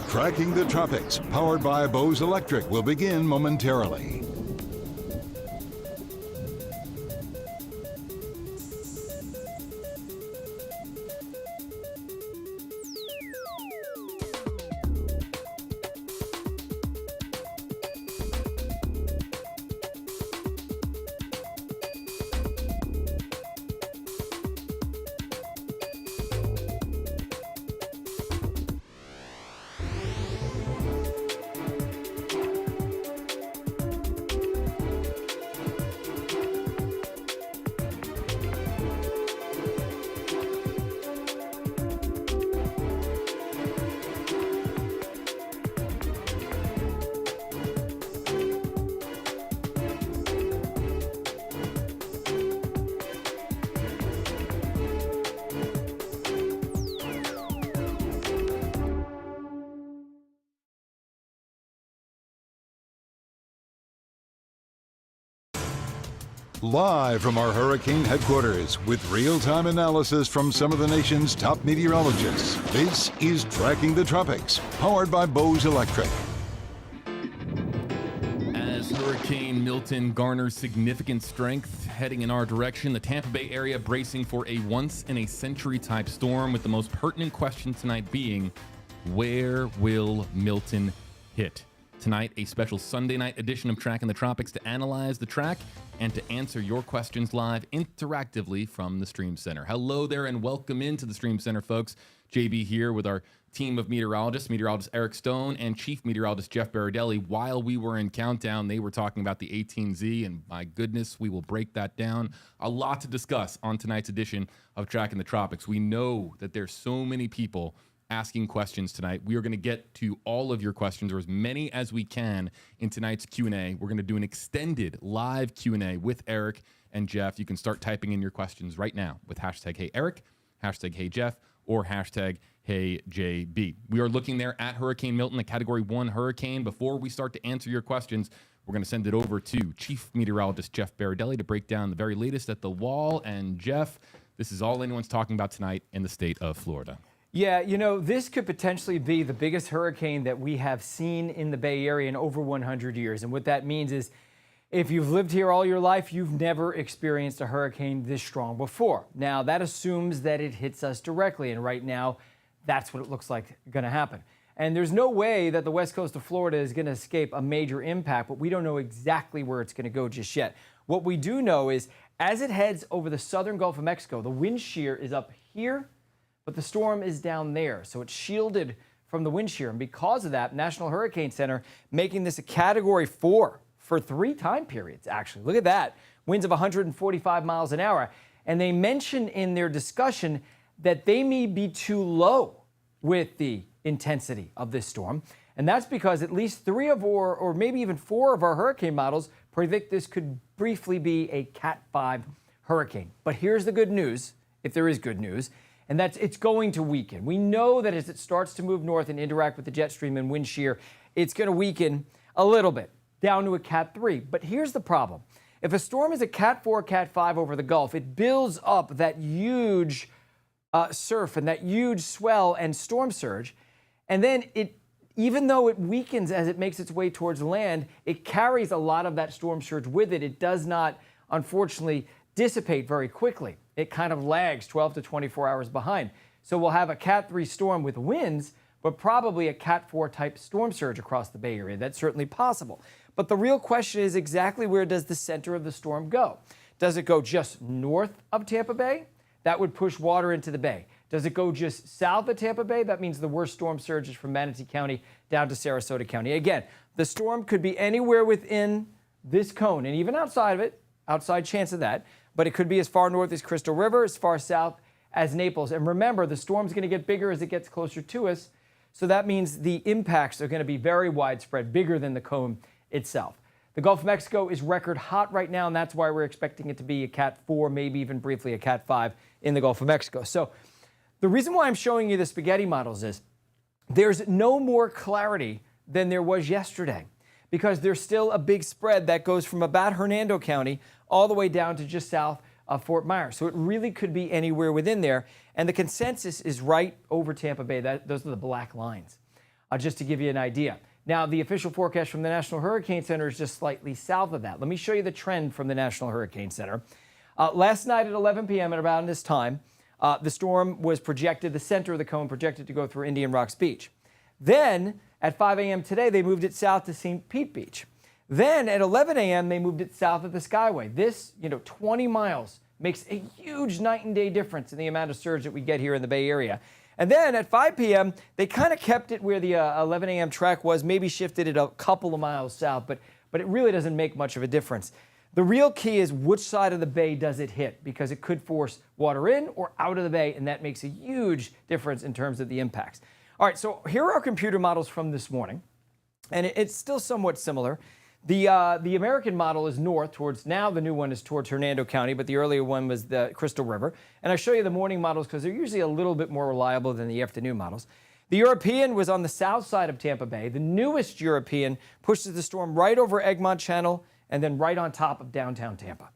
Tracking the Tropics, powered by Bose Electric, will begin momentarily. Live from our hurricane headquarters with real-time analysis from some of the nation's top meteorologists, this is Tracking the Tropics, powered by Bose Electric. As Hurricane Milton garners significant strength heading in our direction, the Tampa Bay area bracing for a once-in-a-century type storm, with the most pertinent question tonight being, where will Milton hit? Tonight, a special Sunday night edition of Tracking the Tropics to analyze the track and to answer your questions live interactively from the Stream Center. Hello there and welcome into the Stream Center, folks. JB here with our team of meteorologists, meteorologist Eric Stone and Chief Meteorologist Jeff Baradelli. While we were in countdown, they were talking about the 18Z, and my goodness, we will break that down. A lot to discuss on tonight's edition of Tracking the Tropics. We know that there's so many people asking questions tonight. We are going to get to all of your questions, or as many as we can, in tonight's Q&A. We're going to do an extended live Q&A with Eric and Jeff. You can start typing in your questions right now with hashtag #HeyEric, hashtag #HeyJeff, or hashtag #HeyJB. We are looking there at Hurricane Milton, a Category 1 hurricane. Before we start to answer your questions, we're going to send it over to Chief Meteorologist Jeff Baradelli to break down the very latest at the wall. And Jeff, this is all anyone's talking about tonight in the state of Florida. Yeah, you know, this could potentially be the biggest hurricane that we have seen in the Bay Area in over 100 years. And what that means is if you've lived here all your life, you've never experienced a hurricane this strong before. Now, that assumes that it hits us directly. And right now, that's what it looks like going to happen. And there's no way that the west coast of Florida is going to escape a major impact, but we don't know exactly where it's going to go just yet. What we do know is as it heads over the southern Gulf of Mexico, the wind shear is up here, but the storm is down there, so it's shielded from the wind shear. And because of that, National Hurricane Center making this a Category 4 for 3 time periods, actually. Look at that. Winds of 145 miles an hour. And they mention in their discussion that they may be too low with the intensity of this storm. And that's because at least 3 of our, or maybe even 4 of our hurricane models predict this could briefly be a Cat 5 hurricane. But here's the good news, if there is good news, and that's it's going to weaken. We know that as it starts to move north and interact with the jet stream and wind shear, it's going to weaken a little bit, down to a Cat 3. But here's the problem. If a storm is a Cat 4, Cat 5 over the Gulf, it builds up that huge surf and that huge swell and storm surge. And then even though it weakens as it makes its way towards land, it carries a lot of that storm surge with it. It does not, unfortunately, dissipate very quickly. It kind of lags 12 to 24 hours behind. So we'll have a Cat 3 storm with winds, but probably a Cat 4 type storm surge across the Bay Area. That's certainly possible. But the real question is exactly where does the center of the storm go? Does it go just north of Tampa Bay? That would push water into the bay. Does it go just south of Tampa Bay? That means the worst storm surge is from Manatee County down to Sarasota County. Again, the storm could be anywhere within this cone, and even outside of it, outside chance of that, but it could be as far north as Crystal River, as far south as Naples. And remember, the storm's going to get bigger as it gets closer to us, so that means the impacts are going to be very widespread, bigger than the cone itself. The Gulf of Mexico is record hot right now, and that's why we're expecting it to be a Cat 4, maybe even briefly a Cat 5 in the Gulf of Mexico. So the reason why I'm showing you the spaghetti models is there's no more clarity than there was yesterday, because there's still a big spread that goes from about Hernando County all the way down to just south of Fort Myers. So it really could be anywhere within there. And the consensus is right over Tampa Bay. Those are the black lines. just to give you an idea. Now, the official forecast from the National Hurricane Center is just slightly south of that. Let me show you the trend from the National Hurricane Center. Last night at 11 p.m. at around this time, the storm was projected, the center of the cone projected to go through Indian Rocks Beach. Then at 5 a.m. today, they moved it south to St. Pete Beach. Then at 11 a.m., they moved it south of the Skyway. This, 20 miles makes a huge night and day difference in the amount of surge that we get here in the Bay Area. And then at 5 p.m., they kind of kept it where the 11 a.m. track was, maybe shifted it a couple of miles south, but it really doesn't make much of a difference. The real key is which side of the bay does it hit, because it could force water in or out of the bay, and that makes a huge difference in terms of the impacts. All right, so here are our computer models from this morning, and it's still somewhat similar. The American model is north towards, now the new one is towards Hernando County, but the earlier one was the Crystal River. And I'll show you the morning models because they're usually a little bit more reliable than the afternoon models. The European was on the south side of Tampa Bay. The newest European pushes the storm right over Egmont Channel and then right on top of downtown Tampa.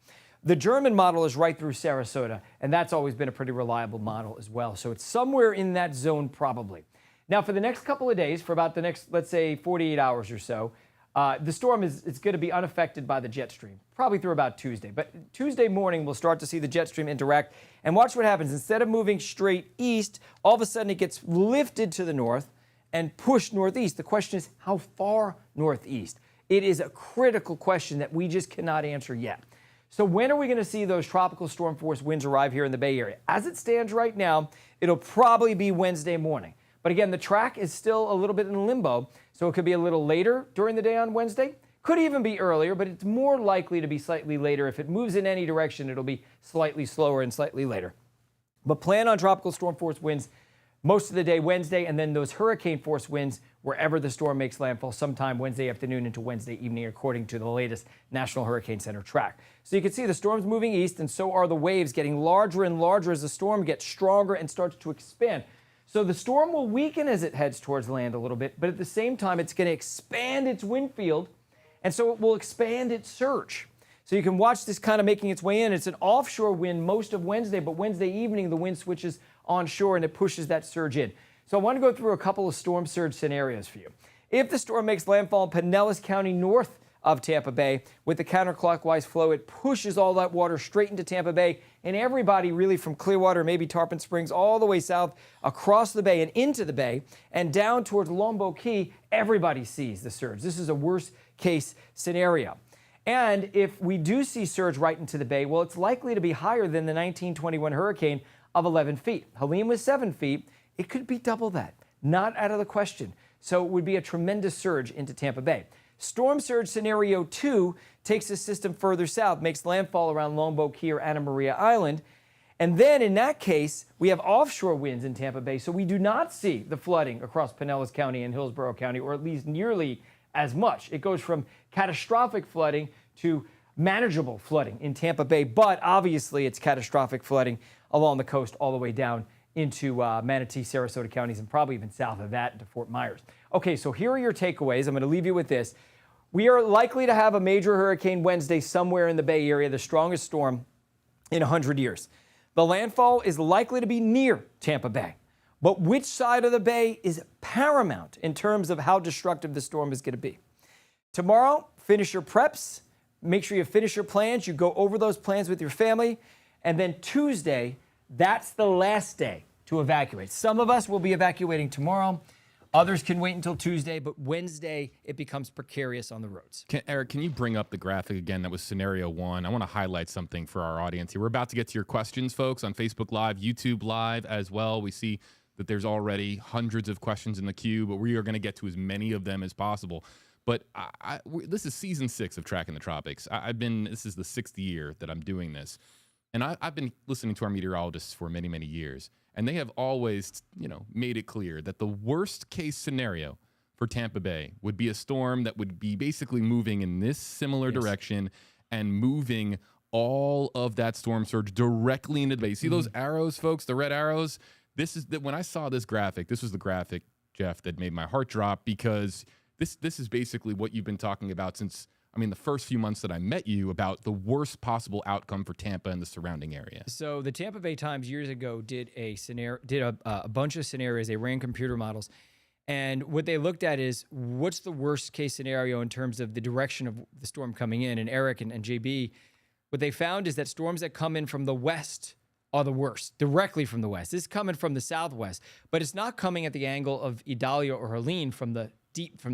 The German model is right through Sarasota, and that's always been a pretty reliable model as well. So it's somewhere in that zone probably. Now for the next couple of days, for about the next, let's say 48 hours or so, the storm is going to be unaffected by the jet stream, probably through about Tuesday. But Tuesday morning, we'll start to see the jet stream interact. And watch what happens. Instead of moving straight east, all of a sudden it gets lifted to the north and pushed northeast. The question is, how far northeast? It is a critical question that we just cannot answer yet. So when are we going to see those tropical storm force winds arrive here in the Bay Area? As it stands right now, it'll probably be Wednesday morning. But again, the track is still a little bit in limbo, so it could be a little later during the day on Wednesday. Could even be earlier, but it's more likely to be slightly later. If it moves in any direction, it'll be slightly slower and slightly later. But plan on tropical storm force winds most of the day Wednesday, and then those hurricane force winds wherever the storm makes landfall sometime Wednesday afternoon into Wednesday evening, according to the latest National Hurricane Center track. So you can see the storm's moving east, and so are the waves getting larger and larger as the storm gets stronger and starts to expand. So the storm will weaken as it heads towards land a little bit, but at the same time, it's going to expand its wind field, and so it will expand its surge. So you can watch this kind of making its way in. It's an offshore wind most of Wednesday, but Wednesday evening, the wind switches onshore and it pushes that surge in. So I want to go through a couple of storm surge scenarios for you. If the storm makes landfall in Pinellas County north of Tampa Bay, with the counterclockwise flow, it pushes all that water straight into Tampa Bay, and everybody really from Clearwater, maybe Tarpon Springs, all the way south across the bay and into the bay and down towards Lombo Key, everybody sees the surge. This is a worst case scenario. And if we do see surge right into the bay, well, it's likely to be higher than the 1921 hurricane of 11 feet. Helene was 7 feet. It could be double that. Not out of the question. So it would be a tremendous surge into Tampa Bay. Storm surge scenario 2 takes the system further south, makes landfall around Lombo Key or Anna Maria Island. And then in that case, we have offshore winds in Tampa Bay, so we do not see the flooding across Pinellas County and Hillsborough County, or at least nearly as much. It goes from catastrophic flooding to manageable flooding in Tampa Bay, but obviously it's catastrophic flooding along the coast all the way down into Manatee, Sarasota counties, and probably even south of that into Fort Myers. Okay, so here are your takeaways. I'm going to leave you with this. We are likely to have a major hurricane Wednesday somewhere in the Bay Area, the strongest storm in 100 years. The landfall is likely to be near Tampa Bay, but which side of the bay is paramount in terms of how destructive the storm is going to be. Tomorrow, finish your preps. Make sure you finish your plans. You go over those plans with your family. And then Tuesday, that's the last day to evacuate. Some of us will be evacuating tomorrow. Others can wait until Tuesday, but Wednesday, it becomes precarious on the roads. Eric, can you bring up the graphic again? That was scenario 1. I want to highlight something for our audience here. We're about to get to your questions, folks, on Facebook Live, YouTube Live as well. We see that there's already hundreds of questions in the queue, but we are going to get to as many of them as possible. But this is season 6 of Tracking the Tropics. This is the 6th year that I'm doing this. And I've been listening to our meteorologists for many, many years. And they have always, made it clear that the worst case scenario for Tampa Bay would be a storm that would be basically moving in this similar direction and moving all of that storm surge directly into the bay. See those arrows, folks, the red arrows? When I saw this graphic, this was the graphic, Jeff, that made my heart drop, because this is basically what you've been talking about since, the first few months that I met you, about the worst possible outcome for Tampa and the surrounding area. So the Tampa Bay Times years ago did a bunch of scenarios. They ran computer models, And what they looked at is what's the worst case scenario in terms of the direction of the storm coming in. And Eric and JB, what they found is that storms that come in from the west are the worst, directly from the west. This is coming from the southwest, but it's not coming at the angle of Idalia or Helene from the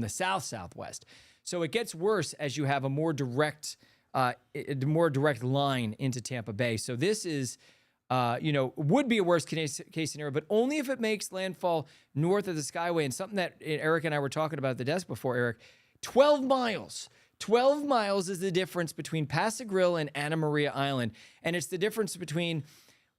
south-southwest. So it gets worse as you have a more direct line into Tampa Bay. So this is, would be a worst case scenario, but only if it makes landfall north of the Skyway. And something that Eric and I were talking about at the desk before, Eric, 12 miles. 12 miles is the difference between Paso Grillo and Anna Maria Island. And it's the difference between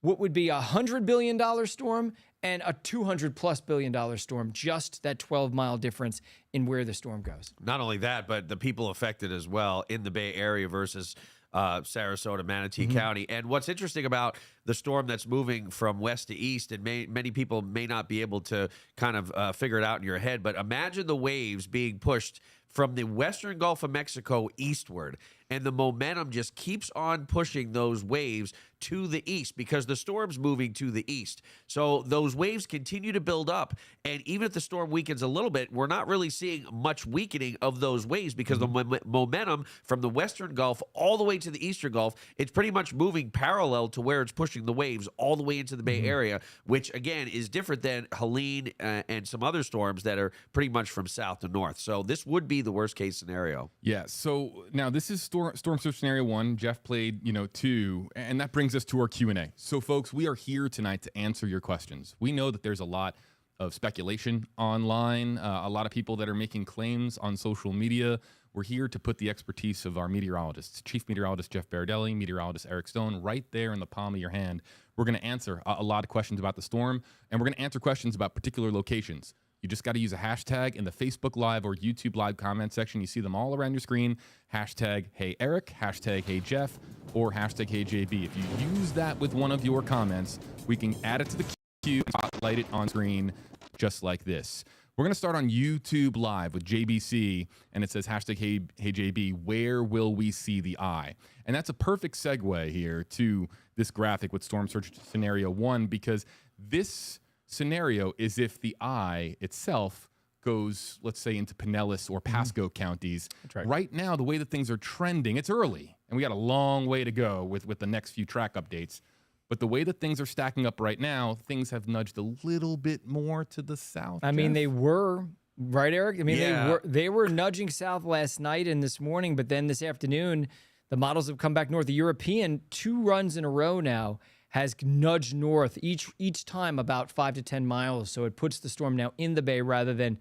what would be a $100 billion storm and a $200+ billion storm, just that 12-mile difference in where the storm goes. Not only that, but the people affected as well in the Bay Area versus Sarasota, Manatee County. And what's interesting about the storm that's moving from west to east, and many people may not be able to kind of figure it out in your head, but imagine the waves being pushed from the western Gulf of Mexico eastward, and the momentum just keeps on pushing those waves to the east because the storm's moving to the east. So those waves continue to build up, and even if the storm weakens a little bit, we're not really seeing much weakening of those waves because the momentum from the western Gulf all the way to the eastern Gulf, it's pretty much moving parallel to where it's pushing the waves all the way into the Bay Area, which again is different than Helene and some other storms that are pretty much from south to north. So this would be the worst case scenario. Yeah. So now this is storm surge scenario 1. Jeff played 2, and that brings us to our Q&A. So folks, we are here tonight to answer your questions. We know that there's a lot of speculation online, a lot of people that are making claims on social media. We're here to put the expertise of our meteorologists, Chief Meteorologist Jeff Bardelli, Meteorologist Eric Stone, right there in the palm of your hand. We're going to answer a lot of questions about the storm, and we're going to answer questions about particular locations. You just got to use a hashtag in the Facebook Live or YouTube Live comment section. You see them all around your screen. Hashtag Hey Eric, hashtag Hey Jeff, or hashtag Hey JB. If you use that with one of your comments, we can add it to the queue and spotlight it on screen just like this. We're going to start on YouTube Live with JBC, and it says hashtag Hey JB, where will we see the eye? And that's a perfect segue here to this graphic with storm surge scenario 1, because this scenario is if the eye itself goes, let's say, into Pinellas or Pasco counties. That's right. Right now, the way that things are trending, it's early, and we got a long way to go with the next few track updates. But the way that things are stacking up right now, things have nudged a little bit more to the south. I mean, they were, right, Eric? I mean, Yeah. they were nudging south last night and this morning, but then this afternoon, the models have come back north. The European, 2 runs in a row now, has nudged north each time about 5 to 10 miles. So it puts the storm now in the bay rather than,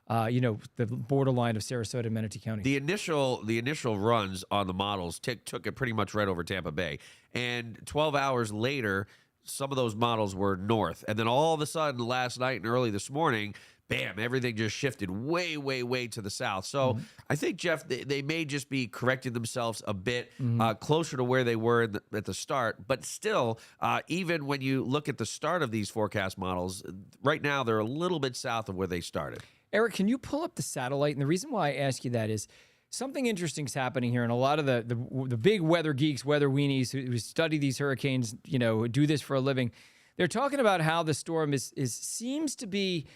the borderline of Sarasota and Manatee County. The initial runs on the models took it pretty much right over Tampa Bay. And 12 hours later, some of those models were north. And then all of a sudden, last night and early this morning, bam, everything just shifted way, way, way to the south. So I think, Jeff, they may just be correcting themselves a bit closer to where they were at the start. But still, even when you look at the start of these forecast models, right now they're a little bit south of where they started. Eric, can you pull up the satellite? And the reason why I ask you that is something interesting is happening here. And a lot of the big weather geeks, weather weenies who study these hurricanes, do this for a living, they're talking about how the storm seems to be,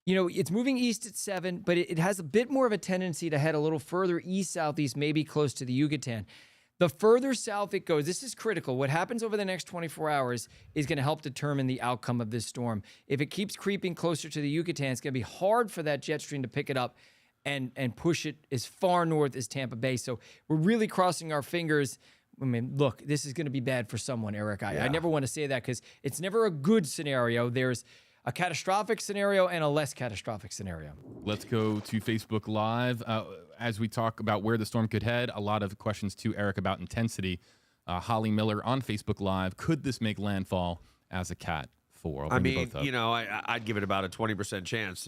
it's moving east at 7, but it has a bit more of a tendency to head a little further east-southeast, maybe close to the Yucatan. The further south it goes, this is critical. What happens over the next 24 hours is going to help determine the outcome of this storm. If it keeps creeping closer to the Yucatan, it's going to be hard for that jet stream to pick it up and push it as far north as Tampa Bay. So we're really crossing our fingers. I mean, look, this is going to be bad for someone, Eric. I never want to say that because it's never a good scenario. There's a catastrophic scenario and a less catastrophic scenario. Let's go to Facebook Live. As we talk about where the storm could head, a lot of questions to Eric about intensity. Holly Miller on Facebook Live. Could this make landfall as a Cat 4? I mean, I'd give it about a 20% chance.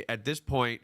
At this point,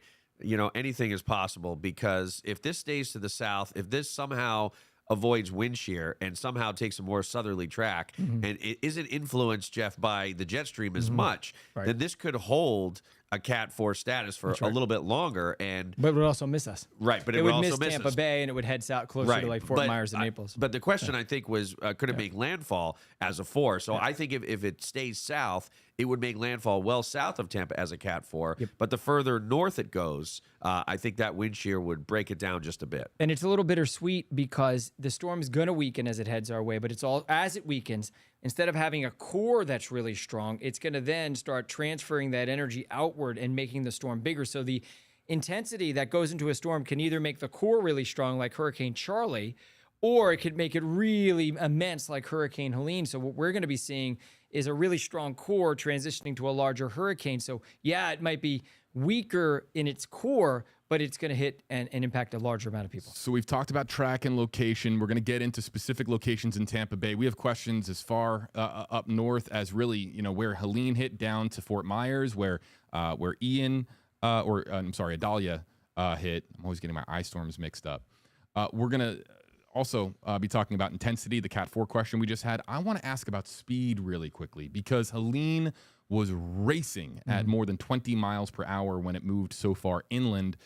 anything is possible because if this stays to the south, if this somehow avoids wind shear and somehow takes a more southerly track and it isn't influenced, Jeff, by the jet stream as much, then this could hold a Cat 4 status for a little bit longer. But it would also miss us. Right, but it would would also miss Tampa Bay and it would head south closer to like Fort Myers and Naples. But the question I think was, could it make landfall as a 4? So I think if it stays south it would make landfall well south of Tampa as a Cat 4. But the further north it goes, I think that wind shear would break it down just a bit. And it's a little bittersweet because the storm is going to weaken as it heads our way, but it's all as it weakens, instead of having a core that's really strong, it's going to then start transferring that energy outward and making the storm bigger. So the intensity that goes into a storm can either make the core really strong like Hurricane Charlie, or it could make it really immense like Hurricane Helene. So what we're going to be seeing is a really strong core transitioning to a larger hurricane. So yeah, it might be weaker in its core, but it's going to hit and impact a larger amount of people. So we've talked about track and location. We're going to get into specific locations in Tampa Bay. We have questions as far up north as really, where Helene hit down to Fort Myers, where Ian, Adalia hit. I'm always getting my ice storms mixed up. We're going to also be talking about intensity, the Cat 4 question we just had. I want to ask about speed really quickly because Helene was racing at more than 20 miles per hour when it moved so far inland.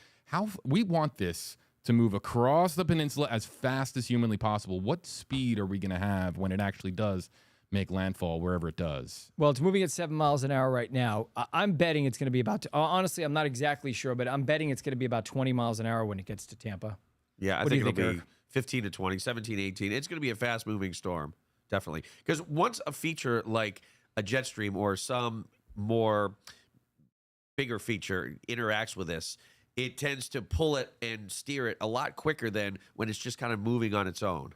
We want this to move across the peninsula as fast as humanly possible. What speed are we going to have when it actually does make landfall wherever it does? Well, it's moving at 7 miles an hour right now. I'm betting it's going to be honestly, I'm not exactly sure, but I'm betting it's going to be about 20 miles an hour when it gets to Tampa. Yeah, I think it'll be 15 to 20, 17, 18. It's going to be a fast-moving storm, definitely. Because once a feature like a jet stream or some more bigger feature interacts with this, it tends to pull it and steer it a lot quicker than when it's just kind of moving on its own.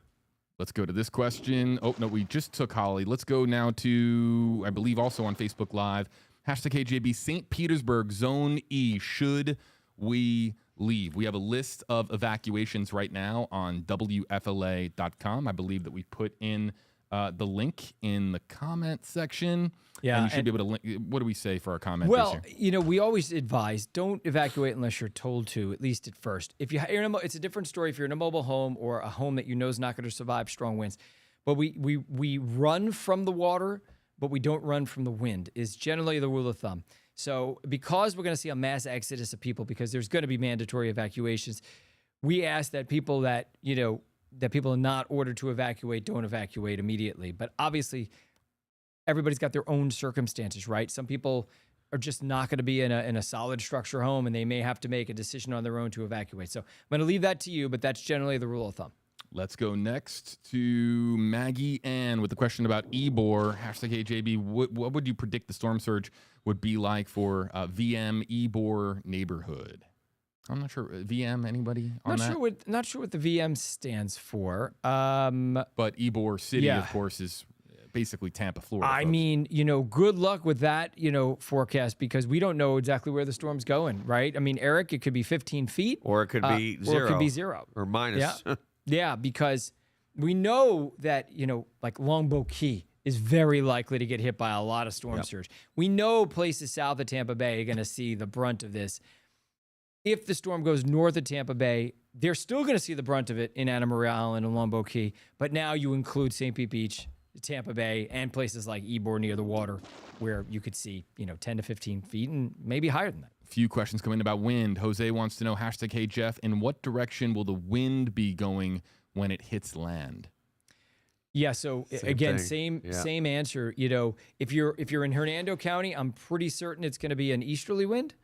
Let's go to this question. Oh, no, we just took Holly. Let's go now to, I believe, also on Facebook Live. #KJB, St. Petersburg, Zone E. Should we leave? We have a list of evacuations right now on WFLA.com. I believe that we put in the link in the comment section. Yeah, and you should be able to link. What do we say for our comment? Well, we always advise don't evacuate unless you're told to, at least at first. If you're in it's a different story if you're in a mobile home or a home that is not going to survive strong winds. But we run from the water, but we don't run from the wind is generally the rule of thumb. So because we're going to see a mass exodus of people because there's going to be mandatory evacuations, we ask that people that people are not ordered to evacuate don't evacuate immediately. But obviously, everybody's got their own circumstances, right? Some people are just not going to be in a solid structure home, and they may have to make a decision on their own to evacuate. So I'm going to leave that to you, but that's generally the rule of thumb. Let's go next to Maggie Ann with the question about Ybor. #KJB, what would you predict the storm surge would be like for VM Ybor neighborhood? I'm not sure. VM, anybody on that? Not sure what the VM stands for. But Ybor City, of course, is basically Tampa, Florida. I mean, good luck with that, forecast because we don't know exactly where the storm's going, right? I mean, Eric, it could be 15 feet. Or it could be zero. Or it could be zero. Or minus. Yeah. Yeah, because we know that, like Longboat Key is very likely to get hit by a lot of storm surge. We know places south of Tampa Bay are going to see the brunt of this. If the storm goes north of Tampa Bay, they're still going to see the brunt of it in Anna Maria Island and Longboat Key. But now you include St. Pete Beach, Tampa Bay, and places like Ybor near the water where you could see, 10 to 15 feet and maybe higher than that. Few questions coming about wind. Jose wants to know, #Hey Jeff, in what direction will the wind be going when it hits land? Yeah, so same answer. If you're in Hernando County, I'm pretty certain it's going to be an easterly wind,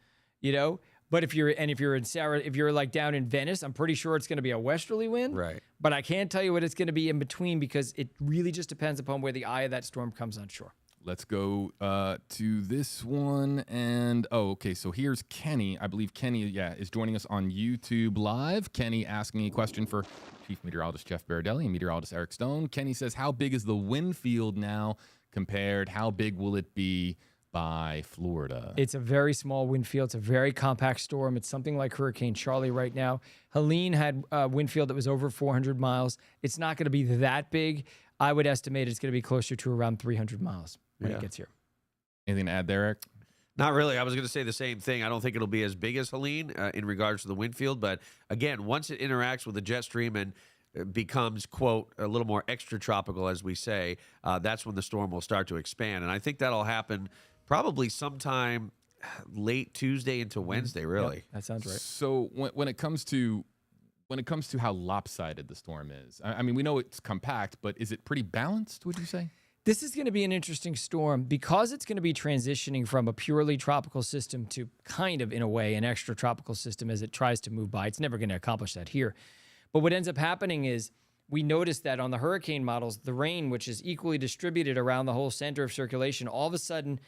But if you're like down in Venice, I'm pretty sure it's going to be a westerly wind. Right. But I can't tell you what it's going to be in between because it really just depends upon where the eye of that storm comes on shore. Let's go to this one. And, so here's Kenny. I believe Kenny, is joining us on YouTube Live. Kenny asking a question for Chief Meteorologist Jeff Baradelli and Meteorologist Eric Stone. Kenny says, how big is the wind field now compared? How big will it be by Florida? It's a very small wind field. It's a very compact storm. It's something like Hurricane Charlie right now. Helene had a wind field that was over 400 miles. It's not going to be that big. I would estimate it's going to be closer to around 300 miles when it gets here. Anything to add there, Eric? Not really. I was going to say the same thing. I don't think it'll be as big as Helene in regards to the wind field. But again, once it interacts with the jet stream and becomes, quote, a little more extratropical, as we say, that's when the storm will start to expand. And I think that'll happen probably sometime late Tuesday into Wednesday, really. Yep, that sounds right. So when it comes to how lopsided the storm is, I mean, we know it's compact, but is it pretty balanced, would you say? This is going to be an interesting storm because it's going to be transitioning from a purely tropical system to kind of, in a way, an extra tropical system as it tries to move by. It's never going to accomplish that here. But what ends up happening is we notice that on the hurricane models, the rain, which is equally distributed around the whole center of circulation, all of a sudden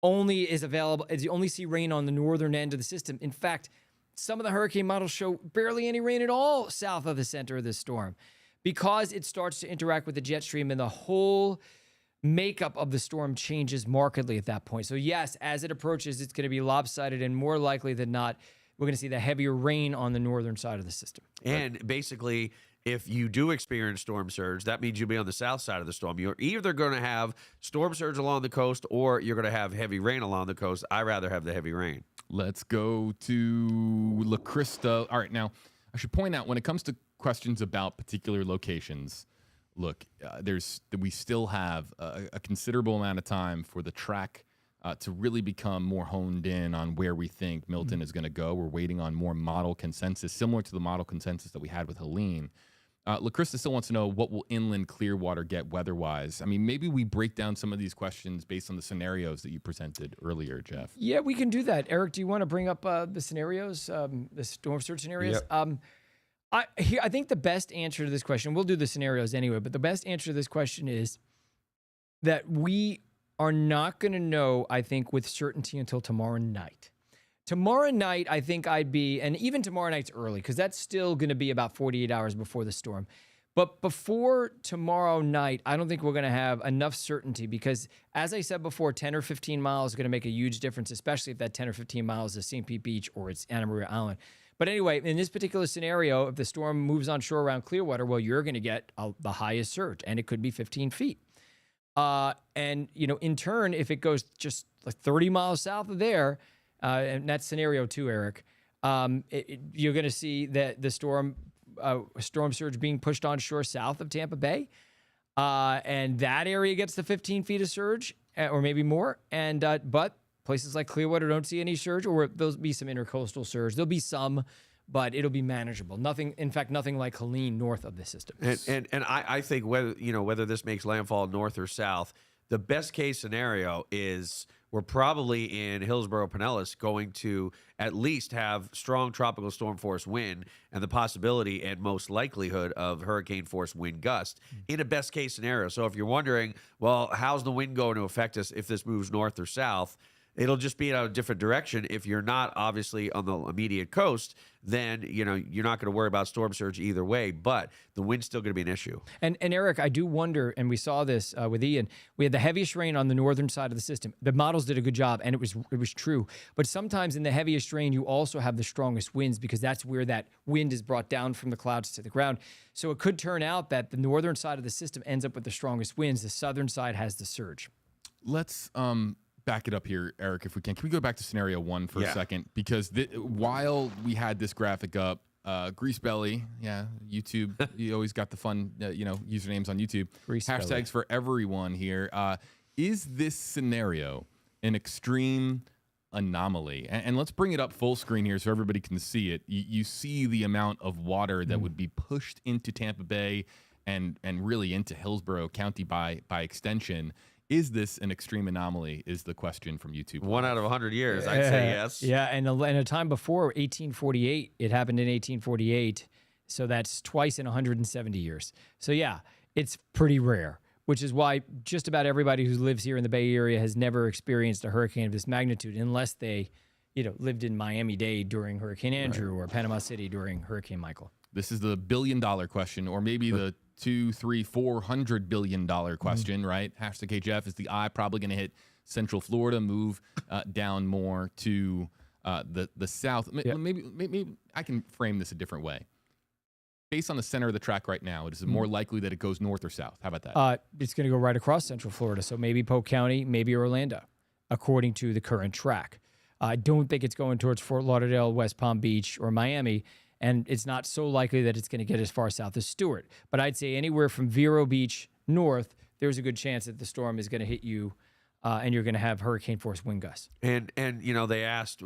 only is available as you only see rain on the northern end of the system. In fact, some of the hurricane models show barely any rain at all south of the center of this storm because it starts to interact with the jet stream and the whole makeup of the storm changes markedly at that point. So yes, as it approaches, it's going to be lopsided and more likely than not, we're going to see the heavier rain on the northern side of the system. And basically, if you do experience storm surge, that means you'll be on the south side of the storm. You're either going to have storm surge along the coast or you're going to have heavy rain along the coast. I rather have the heavy rain. Let's go to La Crista. All right, now, I should point out, when it comes to questions about particular locations, look, we still have a considerable amount of time for the track to really become more honed in on where we think Milton is going to go. We're waiting on more model consensus, similar to the model consensus that we had with Helene. La Crista still wants to know, what will inland Clearwater get weather-wise? I mean, maybe we break down some of these questions based on the scenarios that you presented earlier, Jeff. Yeah, we can do that. Eric, do you want to bring up the scenarios, the storm surge scenarios? Yep. I think the best answer to this question, we'll do the scenarios anyway, but the best answer to this question is that we are not going to know, I think, with certainty until tomorrow night. Tomorrow night, I think and even tomorrow night's early, because that's still going to be about 48 hours before the storm. But before tomorrow night, I don't think we're going to have enough certainty because, as I said before, 10 or 15 miles is going to make a huge difference, especially if that 10 or 15 miles is St. Pete Beach or it's Anna Maria Island. But anyway, in this particular scenario, if the storm moves on shore around Clearwater, well, you're going to get the highest surge, and it could be 15 feet. And, in turn, if it goes just like 30 miles south of there, and that's scenario 2, Eric, you're going to see that the storm surge being pushed on shore south of Tampa Bay. And that area gets the 15 feet of surge, or maybe more. And but places like Clearwater don't see any surge, or there'll be some intercoastal surge. There'll be some, but it'll be manageable. Nothing like Helene north of the system. And I think whether this makes landfall north or south, the best case scenario is we're probably in Hillsborough, Pinellas, going to at least have strong tropical storm force wind and the possibility and most likelihood of hurricane force wind gust in a best case scenario. So if you're wondering, well, how's the wind going to affect us if this moves north or south? It'll just be in a different direction. If you're not obviously on the immediate coast, then you're not going to worry about storm surge either way, but the wind's still going to be an issue. And Eric, I do wonder, and we saw this with Ian, we had the heaviest rain on the northern side of the system. The models did a good job, and it was true. But sometimes in the heaviest rain, you also have the strongest winds because that's where that wind is brought down from the clouds to the ground. So it could turn out that the northern side of the system ends up with the strongest winds. The southern side has the surge. Let's back it up here, Eric, if we can. Can we go back to scenario 1 for a second? Because while we had this graphic up, Grease Belly, YouTube, you always got the fun, usernames on YouTube. Hashtags Belly for everyone here. Is this scenario an extreme anomaly? And let's bring it up full screen here so everybody can see it. You see the amount of water that would be pushed into Tampa Bay and really into Hillsborough County by extension. Is this an extreme anomaly is the question from YouTube. 1 out of 100 years, I'd say yes. Yeah, and a time before, 1848, it happened in 1848, so that's twice in 170 years. So yeah, it's pretty rare, which is why just about everybody who lives here in the Bay Area has never experienced a hurricane of this magnitude unless they, lived in Miami-Dade during Hurricane Andrew or Panama City during Hurricane Michael. This is the billion-dollar question, or maybe the $400 billion question, right? Hashtag HF, is the eye probably going to hit Central Florida, move down more to the south? Maybe I can frame this a different way. Based on the center of the track right now, it is more likely that it goes north or south. How about that? It's going to go right across Central Florida, so maybe Polk County, maybe Orlando, according to the current track. I don't think it's going towards Fort Lauderdale, West Palm Beach, or Miami. And it's not so likely that it's going to get as far south as Stewart. But I'd say anywhere from Vero Beach north, there's a good chance that the storm is going to hit you and you're going to have hurricane force wind gusts. And they asked,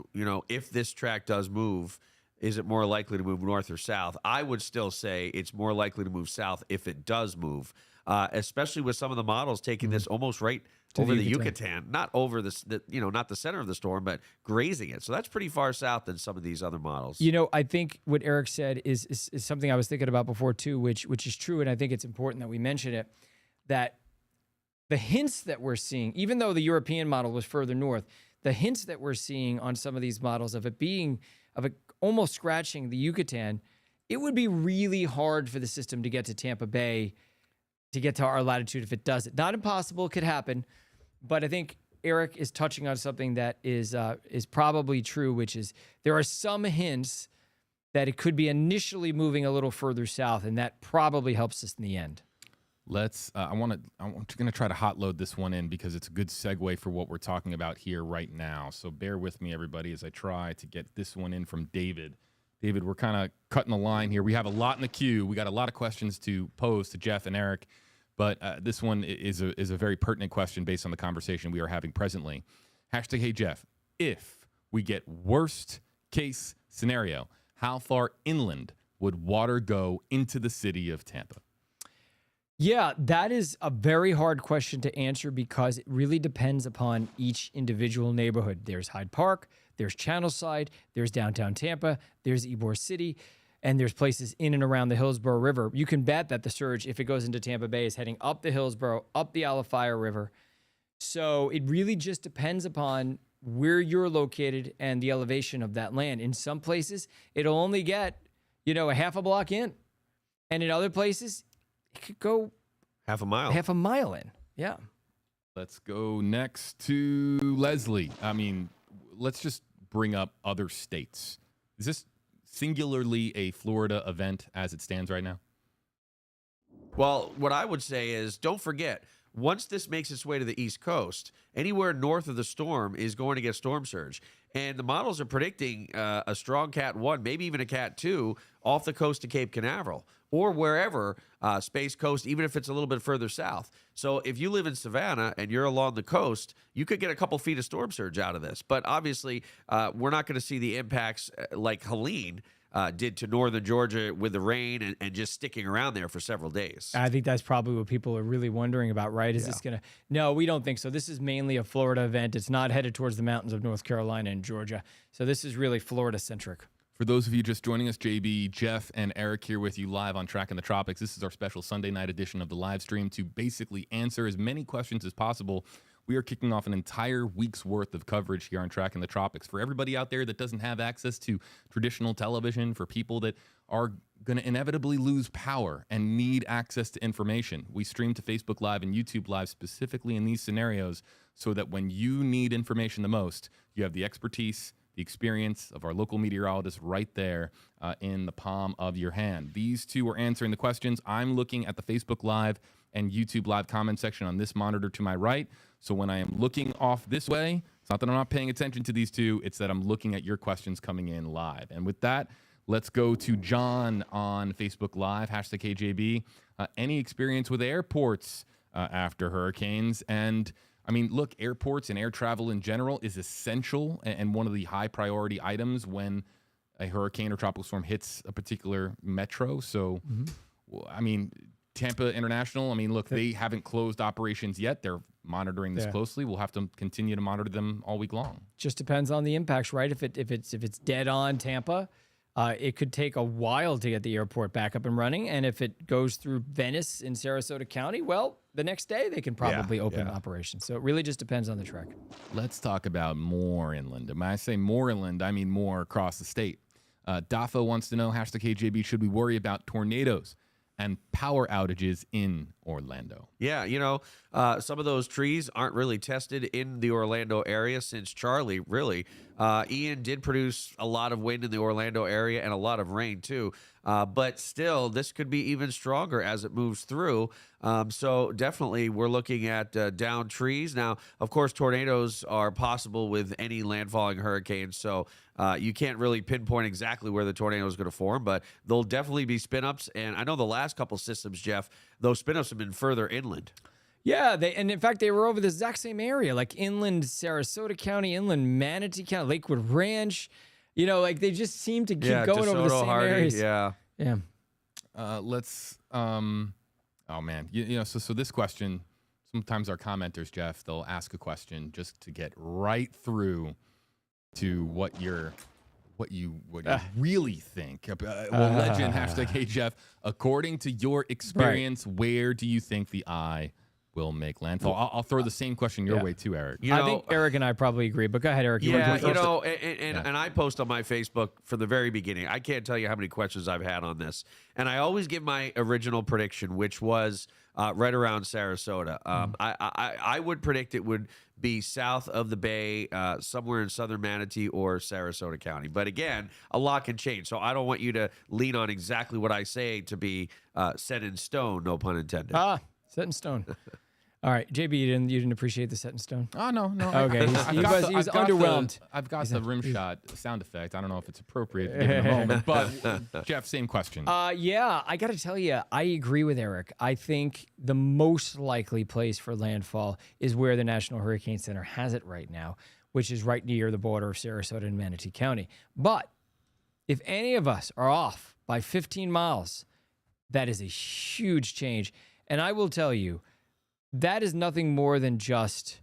if this track does move, is it more likely to move north or south? I would still say it's more likely to move south if it does move, especially with some of the models taking this almost right over the Yucatan, not over not the center of the storm, but grazing it. So that's pretty far south than some of these other models. I think what Eric said is something I was thinking about before too, which is true, and I think it's important that we mention it, that the hints that we're seeing, even though the European model was further north, the hints that we're seeing on some of these models of it almost scratching the Yucatan, it would be really hard for the system to get to Tampa Bay, to get to our latitude if it does it. Not impossible, it could happen, but I think Eric is touching on something that is probably true, which is there are some hints that it could be initially moving a little further south, and that probably helps us in the end. I'm going to try to hot load this one in because it's a good segue for what we're talking about here right now. So bear with me, everybody, as I try to get this one in from David. David, we're kind of cutting the line here. We have a lot in the queue. We got a lot of questions to pose to Jeff and Eric, but this one is a very pertinent question based on the conversation we are having presently. Hashtag Hey Jeff, if we get worst case scenario, how far inland would water go into the city of Tampa? Yeah, that is a very hard question to answer because it really depends upon each individual neighborhood. There's Hyde Park, there's Channelside, there's downtown Tampa, there's Ybor City, and there's places in and around the Hillsborough River. You can bet that the surge, if it goes into Tampa Bay, is heading up the Hillsborough, up the Alafaya River. So it really just depends upon where you're located and the elevation of that land. In some places, it'll only get, a half a block in. And in other places, it could go half a mile in. Yeah. Let's go next to Leslie. I mean, let's just bring up other states. Is this singularly a Florida event as it stands right now? Well, what I would say is don't forget, once this makes its way to the East Coast, anywhere north of the storm is going to get storm surge. And the models are predicting a strong Cat 1, maybe even a Cat 2 off the coast of Cape Canaveral or wherever, Space Coast, even if it's a little bit further south. So if you live in Savannah and you're along the coast, you could get a couple feet of storm surge out of this. But obviously, we're not going to see the impacts like Helene did to northern Georgia with the rain and just sticking around there for several days. I think that's probably what people are really wondering about, right? Is this going to... No, we don't think so. This is mainly a Florida event. It's not headed towards the mountains of North Carolina and Georgia. So this is really Florida-centric. For those of you just joining us, JB, Jeff, and Eric here with you live on Tracking the Tropics. This is our special Sunday night edition of the live stream to basically answer as many questions as possible. We are kicking off an entire week's worth of coverage here on Tracking the Tropics. For everybody out there that doesn't have access to traditional television, for people that are going to inevitably lose power and need access to information, we stream to Facebook Live and YouTube Live specifically in these scenarios so that when you need information the most, you have the expertise, the experience of our local meteorologists right there in the palm of your hand. These two are answering the questions. I'm looking at the Facebook Live and YouTube Live comment section on this monitor to my right. So when I am looking off this way, it's not that I'm not paying attention to these two, it's that I'm looking at your questions coming in live. And with that, let's go to John on Facebook Live, hashtag KJB. Any experience with airports after hurricanes? And I mean, look, airports and air travel in general is essential and one of the high priority items when a hurricane or tropical storm hits a particular metro. So, I mean, Tampa International, I mean, look, they haven't closed operations yet. They're monitoring this closely. We'll have to continue to monitor them all week long. Just depends on the impacts, right? If it's dead on Tampa, it could take a while to get the airport back up and running. And if it goes through Venice in Sarasota County, well, the next day they can probably open operations. So it really just depends on the trek. Let's talk about more inland. And when I say more inland, I mean more across the state. Dafo wants to know, hashtag KJB, should we worry about tornadoes and power outages in Orlando? Yeah, some of those trees aren't really tested in the Orlando area since Charlie, really. Ian did produce a lot of wind in the Orlando area and a lot of rain, too. But still, this could be even stronger as it moves through. So definitely we're looking at downed trees. Now, of course, tornadoes are possible with any landfalling hurricane. So you can't really pinpoint exactly where the tornado is going to form, but there'll definitely be spin-ups. And I know the last couple systems, Jeff, those spin-ups have been further inland. Yeah, and in fact, they were over the exact same area, like inland Sarasota County, inland Manatee County, Lakewood Ranch. You know, like they just seem to keep Yeah, going over the DeSoto, same Hardy, areas. Yeah. Yeah. Let's. Oh man, you know. So this question. Sometimes our commenters, Jeff, they'll ask a question just to get right through to what you really think. Legend #Hey Jeff. According to your experience, where do you think the eye will make landfall? I'll throw the same question your way too, Eric. I think Eric and I probably agree, but go ahead, Eric. You want to go You first? know, and I post on my Facebook from the very beginning. I can't tell you how many questions I've had on this. And I always give my original prediction, which was right around Sarasota. I would predict it would be south of the bay, somewhere in southern Manatee or Sarasota County. But again, a lot can change. So I don't want you to lean on exactly what I say to be set in stone, no pun intended. Set in stone. All right, JB, you didn't appreciate the set in stone? Oh, no. Okay, he was underwhelmed. I've got the rim shot sound effect. I don't know if it's appropriate to give it a moment, but Jeff, same question. Yeah, I got to tell you, I agree with Eric. I think the most likely place for landfall is where the National Hurricane Center has it right now, which is right near the border of Sarasota and Manatee County. But if any of us are off by 15 miles, that is a huge change. And I will tell you, that is nothing more than just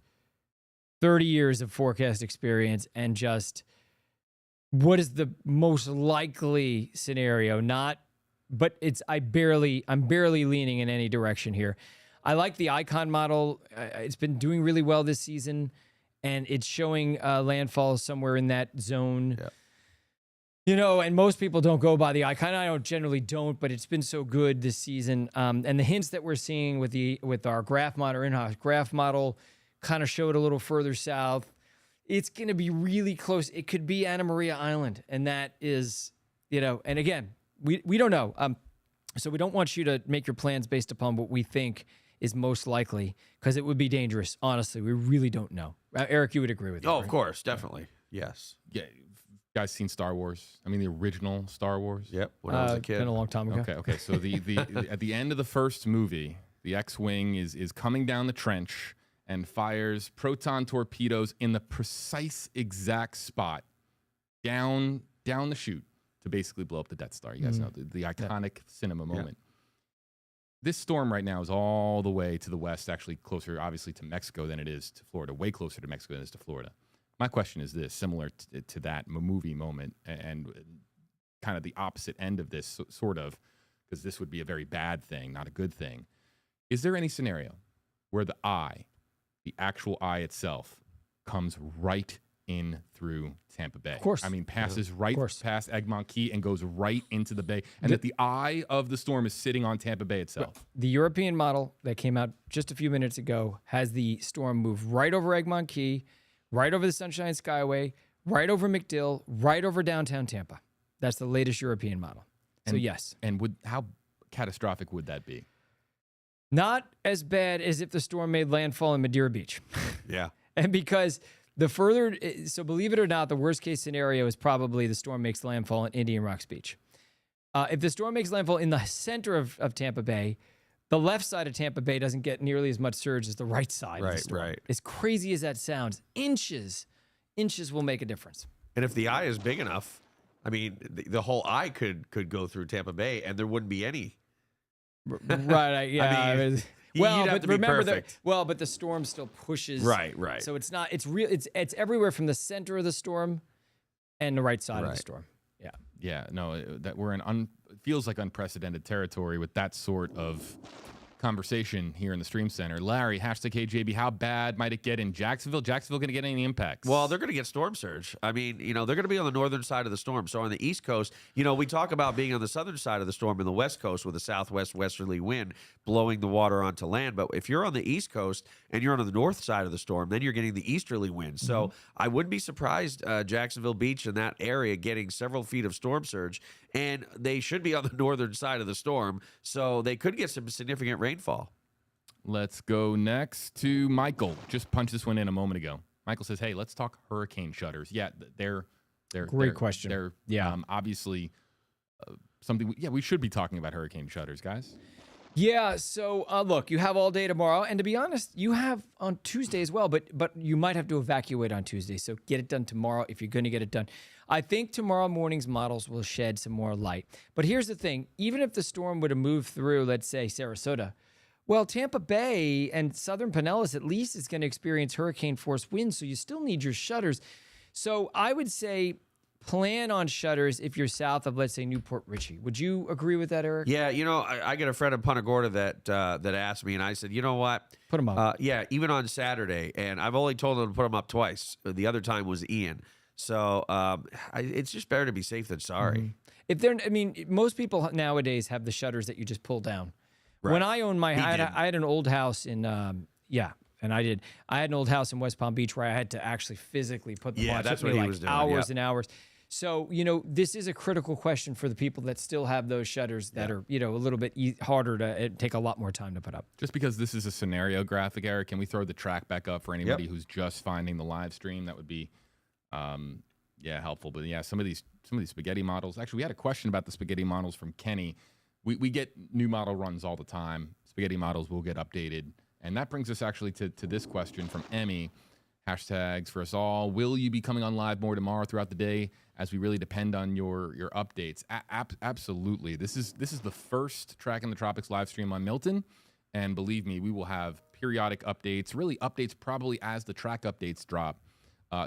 30 years of forecast experience and just what is the most likely scenario. But I'm barely leaning in any direction here. I like the Icon model. It's been doing really well this season, and it's showing landfall somewhere in that zone. Yeah. You know, and most people don't go by the Icon. I generally don't, but it's been so good this season. And the hints that we're seeing with our graph model, in-house graph model, kind of showed a little further south. It's going to be really close. It could be Anna Maria Island, and that is, you know. And again, we don't know. So we don't want you to make your plans based upon what we think is most likely, because it would be dangerous. Honestly, we really don't know. Eric, you would agree with that? Oh, right? of course, definitely. Yes. Yeah. Guys seen Star Wars? I mean, the original Star Wars? Yep. When I was a kid. Been a long time ago. Okay. So the at the end of the first movie, the X-wing is coming down the trench and fires proton torpedoes in the precise exact spot down the chute to basically blow up the Death Star. You guys know the iconic cinema moment. This storm right now is all the way to the west, actually closer, obviously, to Mexico than it is to Florida. Way closer to Mexico than it is to Florida. My question is this, similar to that movie moment and kind of the opposite end of this, sort of, because this would be a very bad thing, not a good thing. Is there any scenario where the actual eye itself, comes right in through Tampa Bay? Of course. I mean, passes right past Egmont Key and goes right into the bay, and that the eye of the storm is sitting on Tampa Bay itself. The European model that came out just a few minutes ago has the storm move right over Egmont Key, right over the Sunshine Skyway, right over McDill, right over downtown Tampa. That's the latest European model. So yes. And how catastrophic would that be? Not as bad as if the storm made landfall in Madeira Beach. Yeah. And because so believe it or not, the worst case scenario is probably the storm makes landfall in Indian Rocks Beach. If the storm makes landfall in the center of Tampa Bay, the left side of Tampa Bay doesn't get nearly as much surge as the right side. of the storm. Right. As crazy as that sounds, inches will make a difference. And if the eye is big enough, I mean, the whole eye could go through Tampa Bay, and there wouldn't be any. Right. Yeah. I mean, you'd have but to be remember perfect. but the storm still pushes. Right. So it's not. It's real. It's everywhere from the center of the storm and the right side of the storm. Yeah. Yeah. No, that we're in feels like unprecedented territory with that sort of conversation here in the Stream Center. Larry, #KJB, how bad might it get in Jacksonville? Jacksonville going to get any impacts? Well, they're going to get storm surge. I mean, they're going to be on the northern side of the storm. So on the East Coast, we talk about being on the southern side of the storm in the West Coast with a southwest westerly wind blowing the water onto land. But if you're on the East Coast and you're on the north side of the storm, then you're getting the easterly wind. So I wouldn't be surprised Jacksonville Beach and that area getting several feet of storm surge. And they should be on the northern side of the storm. So they could get some significant rainfall. Let's go next to Michael. Just punched this one in a moment ago. Michael says, "Hey, let's talk hurricane shutters." Yeah, they're great question. They're obviously something. We should be talking about hurricane shutters, guys. Yeah. So look, you have all day tomorrow, and to be honest, you have on Tuesday as well. But you might have to evacuate on Tuesday, so get it done tomorrow if you're going to get it done. I think tomorrow morning's models will shed some more light. But here's the thing. Even if the storm would have moved through, let's say, Sarasota, well, Tampa Bay and southern Pinellas at least is going to experience hurricane-force winds, so you still need your shutters. So I would say plan on shutters if you're south of, let's say, Newport Richey. Would you agree with that, Eric? Yeah, I got a friend in Punta Gorda that asked me, and I said, you know what? Put them up. Yeah, even on Saturday, and I've only told them to put them up twice. The other time was Ian. So it's just better to be safe than sorry. If they're, I mean, most people nowadays have the shutters that you just pull down. Right. When I owned my, I had an old house in, and I had an old house in West Palm Beach where I had to actually physically put them on. That's it took what me he was doing. hours and hours. So, this is a critical question for the people that still have those shutters that are, a little bit harder to take a lot more time to put up. Just because this is a scenario graphic, Eric, can we throw the track back up for anybody who's just finding the live stream? That would be, helpful. But yeah, some of these spaghetti models. Actually, we had a question about the spaghetti models from Kenny. We get new model runs all the time. Spaghetti models will get updated. And that brings us actually to this question from Emmy. Hashtags for us all. Will you be coming on live more tomorrow throughout the day, as we really depend on your updates? Absolutely. This is the first Tracking the Tropics live stream on Milton. And believe me, we will have periodic updates, really updates probably as the track updates drop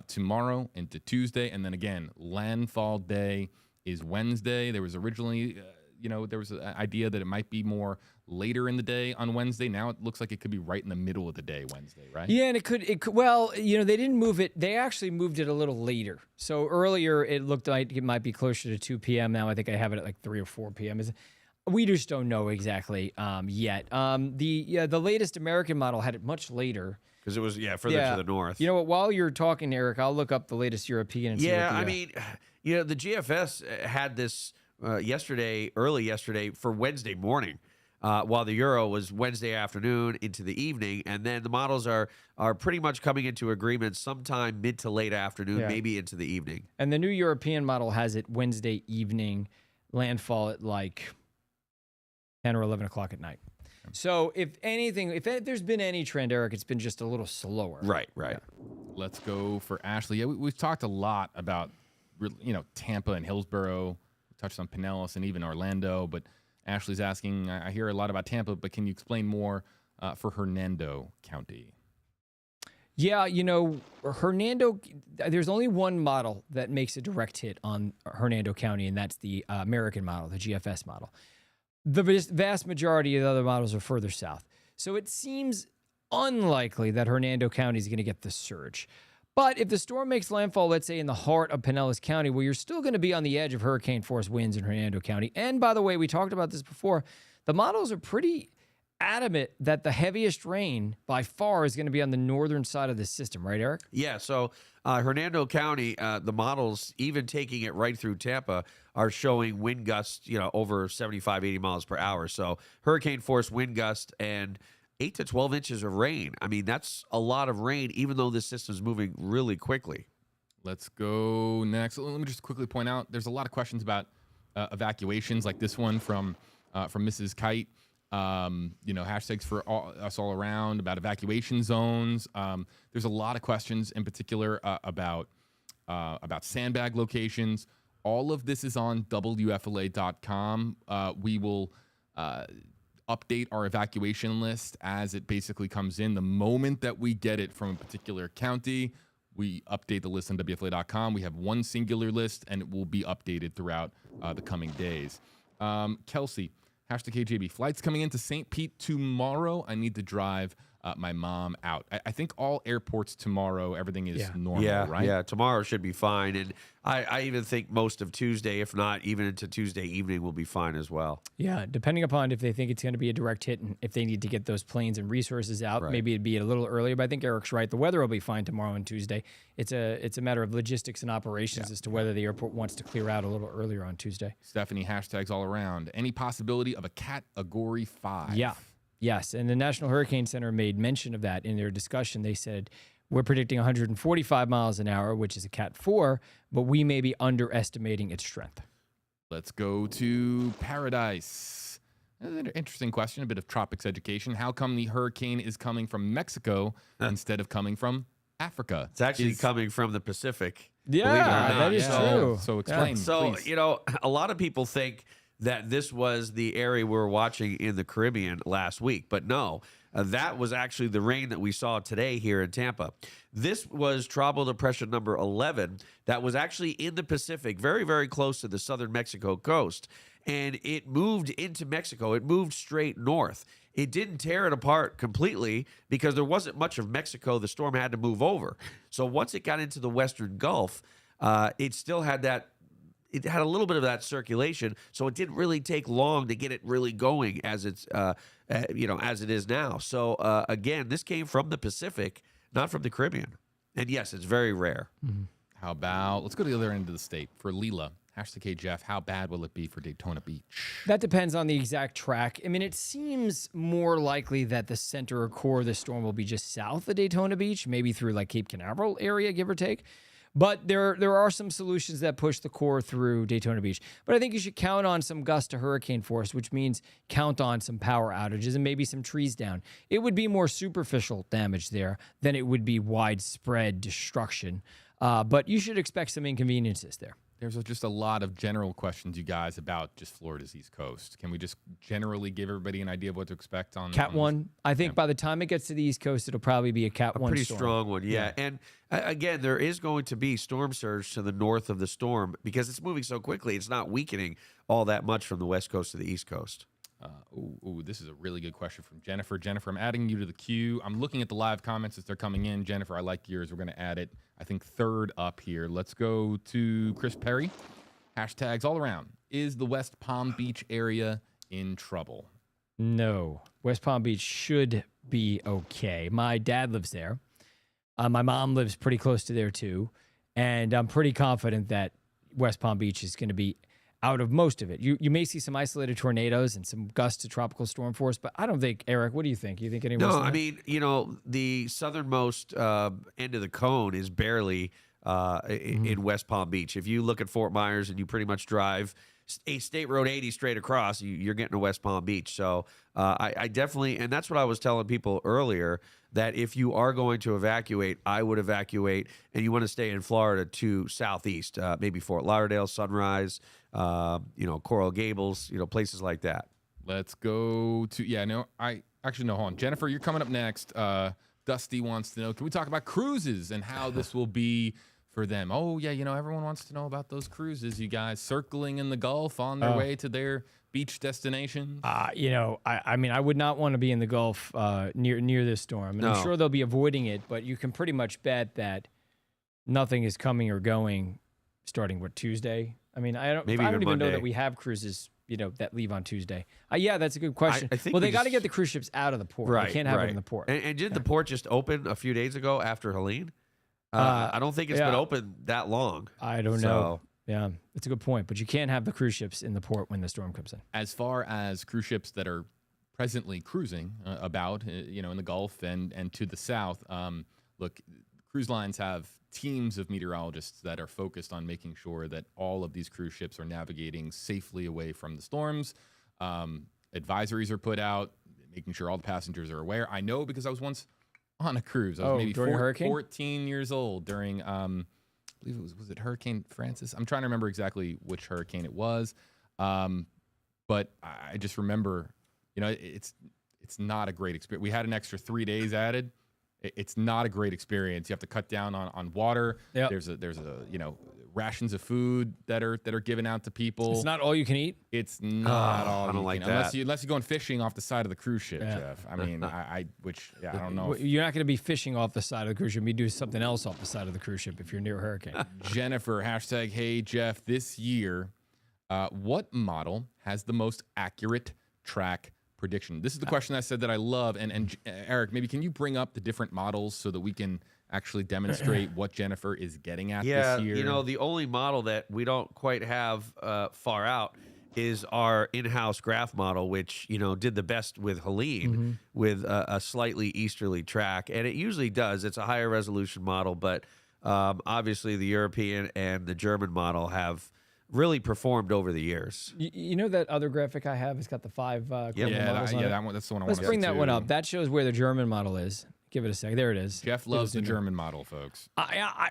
tomorrow into Tuesday. And then again, landfall day is Wednesday. There was originally, there was an idea that it might be more later in the day on Wednesday. Now it looks like it could be right in the middle of the day Wednesday, right? Yeah, and it could. Well, they didn't move it. They actually moved it a little later. So earlier it looked like it might be closer to 2 p.m. Now I think I have it at like 3 or 4 p.m. We just don't know exactly yet. The latest American model had it much later. Because it was, further to the north. You know what? While you're talking, Eric, I'll look up the latest European. And see what the GFS had this early yesterday for Wednesday morning. While the Euro was Wednesday afternoon into the evening, and then the models are pretty much coming into agreement sometime mid to late afternoon, maybe into the evening. And the new European model has it Wednesday evening, landfall at like 10 or 11 o'clock at night. So if anything, if there's been any trend, Eric, it's been just a little slower. Right. Yeah. Let's go for Ashley. Yeah, we've talked a lot about, Tampa and Hillsborough. We touched on Pinellas and even Orlando, but Ashley's asking, I hear a lot about Tampa, but can you explain more for Hernando County? Yeah, Hernando, there's only one model that makes a direct hit on Hernando County, and that's the American model, the GFS model. The vast majority of the other models are further south. So it seems unlikely that Hernando County is going to get the surge. But if the storm makes landfall, let's say in the heart of Pinellas County, where you're still going to be on the edge of hurricane-force winds in Hernando County, and by the way, we talked about this before, the models are pretty adamant that the heaviest rain by far is going to be on the northern side of the system, right, Eric? Yeah, so Hernando County, the models, even taking it right through Tampa, are showing wind gusts, over 75, 80 miles per hour. So hurricane-force wind gust and 8 to 12 inches of rain. I mean, that's a lot of rain, even though this system's moving really quickly. Let's go next. Let me just quickly point out, there's a lot of questions about evacuations, like this one from Mrs. Kite. Hashtags for us all around about evacuation zones. There's a lot of questions in particular about sandbag locations. All of this is on WFLA.com. We will update our evacuation list as it basically comes in. The moment that we get it from a particular county, we update the list on WFLA.com. We have one singular list, and it will be updated throughout the coming days. Kelsey, hashtag KJB, flights coming into St. Pete tomorrow. I need to drive my mom out. I think all airports tomorrow, everything is normal, right? Yeah, tomorrow should be fine. And I even think most of Tuesday, if not even into Tuesday evening, will be fine as well. Yeah, depending upon if they think it's going to be a direct hit and if they need to get those planes and resources out, maybe it'd be a little earlier. But I think Eric's right. The weather will be fine tomorrow and Tuesday. It's a matter of logistics and operations as to whether the airport wants to clear out a little earlier on Tuesday. Stephanie, hashtags all around. Any possibility of a Category 5? Yeah. Yes, and the National Hurricane Center made mention of that in their discussion. They said, we're predicting 145 miles an hour, which is a Cat 4, but we may be underestimating its strength. Let's go to Paradise. That's an interesting question, a bit of tropics education. How come the hurricane is coming from Mexico instead of coming from Africa? It's actually coming from the Pacific. Yeah, believe it or not. that is true. So explain, So, please. you know, a lot of people think that this was the area we were watching in the Caribbean last week, but no, that was actually the rain that we saw today here in Tampa. This was tropical depression number 11 that was actually in the Pacific, very, very close to the southern Mexico coast, and it moved into Mexico. It moved straight north. It didn't tear it apart completely because there wasn't much of Mexico the storm had to move over. So once it got into the Western Gulf, it still had that. It had a little bit of that circulation, so it didn't really take long to get it really going as it's, as it is now. So again, this came from the Pacific, not from the Caribbean, and yes, it's very rare. How about, let's go to the other end of the state for Leela. Hashtag Hey Jeff, how bad will it be for Daytona Beach? That depends on the exact track. I mean, it seems more likely that the center or core of the storm will be just south of Daytona Beach, maybe through like Cape Canaveral area, give or take. But there are some solutions that push the core through Daytona Beach. But I think you should count on some gust to hurricane force, which means count on some power outages and maybe some trees down. It would be more superficial damage there than it would be widespread destruction. But you should expect some inconveniences there. There's just a lot of general questions, you guys, about just Florida's East Coast. Can we just generally give everybody an idea of what to expect on Cat on 1. I think by the time it gets to the East Coast, it'll probably be a Cat 1 Pretty storm. strong one, yeah. And again, there is going to be storm surge to the north of the storm because it's moving so quickly. It's not weakening all that much from the West Coast to the East Coast. This is a really good question from Jennifer. Jennifer, I'm adding you to the queue. I'm looking at the live comments as they're coming in. Jennifer, I like yours. We're going to add it, I think, third up here. Let's go to Chris Perry. Hashtags all around. Is the West Palm Beach area in trouble? No. West Palm Beach should be okay. My dad lives there. My mom lives pretty close to there, too. And I'm pretty confident that West Palm Beach is going to be out of most of it. You may see some isolated tornadoes and some gusts to tropical storm force, but I don't think, Eric, what do you think? You think any worse No, than I that? mean, the southernmost end of the cone is barely in West Palm Beach. If you look at Fort Myers and you pretty much drive a State Road 80 straight across, you're getting to West Palm Beach. So I definitely, and that's what I was telling people earlier, that if you are going to evacuate, I would evacuate, and you want to stay in Florida to southeast, maybe Fort Lauderdale, Sunrise, Coral Gables, places like that. Let's go to, I actually no, hold on. Jennifer, you're coming up next. Dusty wants to know, can we talk about cruises and how this will be for them? Oh, yeah, everyone wants to know about those cruises, you guys circling in the Gulf on their way to their beach destinations. I mean, I would not want to be in the Gulf near this storm. And No. I'm sure they'll be avoiding it, but you can pretty much bet that nothing is coming or going starting, Tuesday? I mean, I don't Maybe even know Monday. that we have cruises, that leave on Tuesday. Yeah, that's a good question. I think well, we they got to just- get the cruise ships out of the port. Right, They can't have right. it in the port. And did the port just open a few days ago after Helene? I don't think it's been open that long. I don't know. So- Yeah, that's a good point. But you can't have the cruise ships in the port when the storm comes in. As far as cruise ships that are presently cruising about, in the Gulf and to the south, look, cruise lines have teams of meteorologists that are focused on making sure that all of these cruise ships are navigating safely away from the storms. Advisories are put out, making sure all the passengers are aware. I know because I was once on a cruise. I was maybe during a hurricane? 14 years old during, I believe was it Hurricane Francis? I'm trying to remember exactly which hurricane it was. But I just remember, it's not a great experience. We had an extra 3 days added. It's not a great experience. You have to cut down on water. Yep. There's a rations of food that are given out to people. It's not all you can eat. It's not all I don't you like can, that. unless you're going fishing off the side of the cruise ship, Jeff. I mean, I don't know. You're not going to be fishing off the side of the cruise ship. You do something else off the side of the cruise ship if you're near a hurricane. Jennifer, hashtag Hey Jeff, this year, what model has the most accurate track prediction? This is the question I said that I love. And Eric, maybe can you bring up the different models so that we can actually demonstrate what Jennifer is getting at this year? The only model that we don't quite have far out is our in-house graph model, which, did the best with Helene with a slightly easterly track. And it usually does. It's a higher resolution model, but obviously the European and the German model have really performed over the years. You know that other graphic I have? It's got the five global models on it? That's the one I want Let's to bring see that one too. up. That shows where the German model is. Give it a second. There it is. Jeff loves the German model, folks.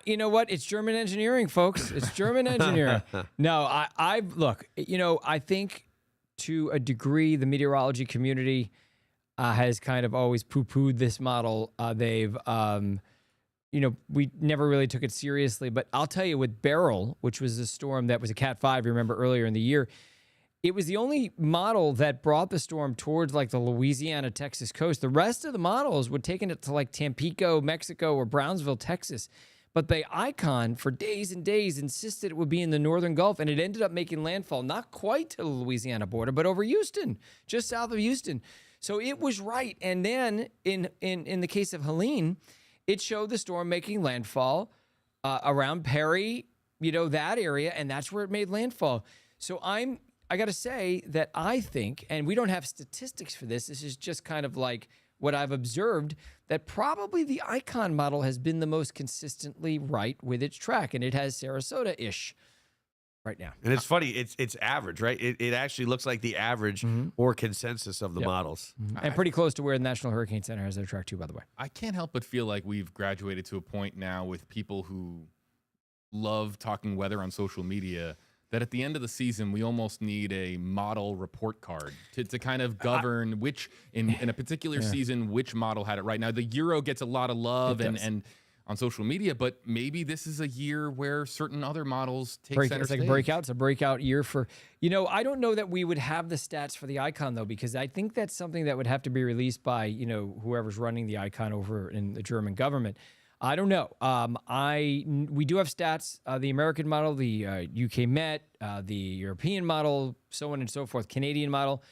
You know what? It's German engineering, folks. It's German engineering. No, I look. I think to a degree, the meteorology community has kind of always poo-pooed this model. They've, we never really took it seriously. But I'll tell you, with Beryl, which was a storm that was a Cat 5, remember earlier in the year, it was the only model that brought the storm towards like the Louisiana, Texas coast. The rest of the models would taken it to like Tampico, Mexico, or Brownsville, Texas. But the Icon, for days and days, insisted it would be in the northern Gulf, and it ended up making landfall, not quite to the Louisiana border, but over Houston, just south of Houston. So it was right. And then in the case of Helene, it showed the storm making landfall around Perry, that area, and that's where it made landfall. So I got to say that I think, and we don't have statistics for this, this is just kind of like what I've observed, that probably the Icon model has been the most consistently right with its track, and it has Sarasota-ish right now. And it's funny, it's average, right? It actually looks like the average or consensus of the models. And pretty close to where the National Hurricane Center has their track too, by the way. I can't help but feel like we've graduated to a point now with people who love talking weather on social media that at the end of the season, we almost need a model report card to kind of govern which, in a particular season, which model had it right. Now, the Euro gets a lot of love and on social media, but maybe this is a year where certain other models take center stage. It's like a breakout. It's a breakout year for, I don't know that we would have the stats for the Icon, though, because I think that's something that would have to be released by, whoever's running the Icon over in the German government. I don't know. We do have stats. The American model, the UK Met, the European model, so on and so forth, Canadian model.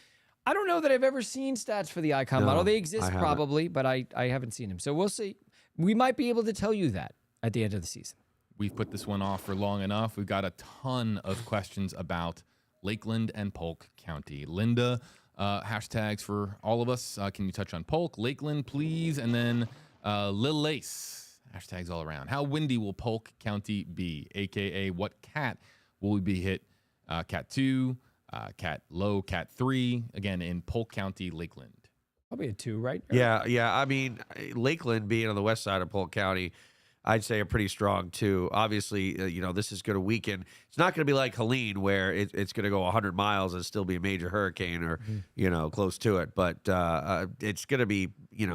I don't know that I've ever seen stats for the Icon model. They exist probably, but I haven't seen them. So we'll see. We might be able to tell you that at the end of the season. We've put this one off for long enough. We've got a ton of questions about Lakeland and Polk County. Linda, hashtags for all of us. Can you touch on Polk, Lakeland, please? And then Lil Lace. Hashtags all around. How windy will Polk County be? AKA, what cat will we be hit? Cat 2, cat low, cat 3. Again, in Polk County, Lakeland. Probably a 2, right? Yeah. I mean, Lakeland being on the west side of Polk County, I'd say a pretty strong 2. Obviously, this is going to weaken. It's not going to be like Helene, where it's going to go 100 miles and still be a major hurricane or, close to it. But it's going to be,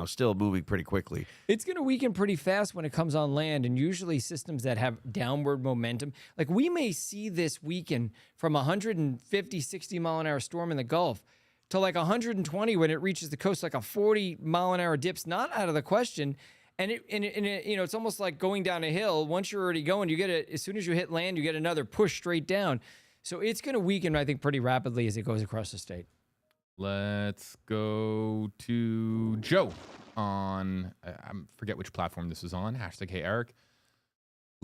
still moving pretty quickly. It's going to weaken pretty fast when it comes on land, and usually systems that have downward momentum. Like we may see this weaken from 150, 60-mile-an-hour storm in the Gulf to like 120 when it reaches the coast, like a 40-mile-an-hour dip's not out of the question. And it's almost like going down a hill. Once you're already going, as soon as you hit land, you get another push straight down. So it's going to weaken, I think, pretty rapidly as it goes across the state. Let's go to Joe on, I forget which platform this is on, hashtag Hey Eric.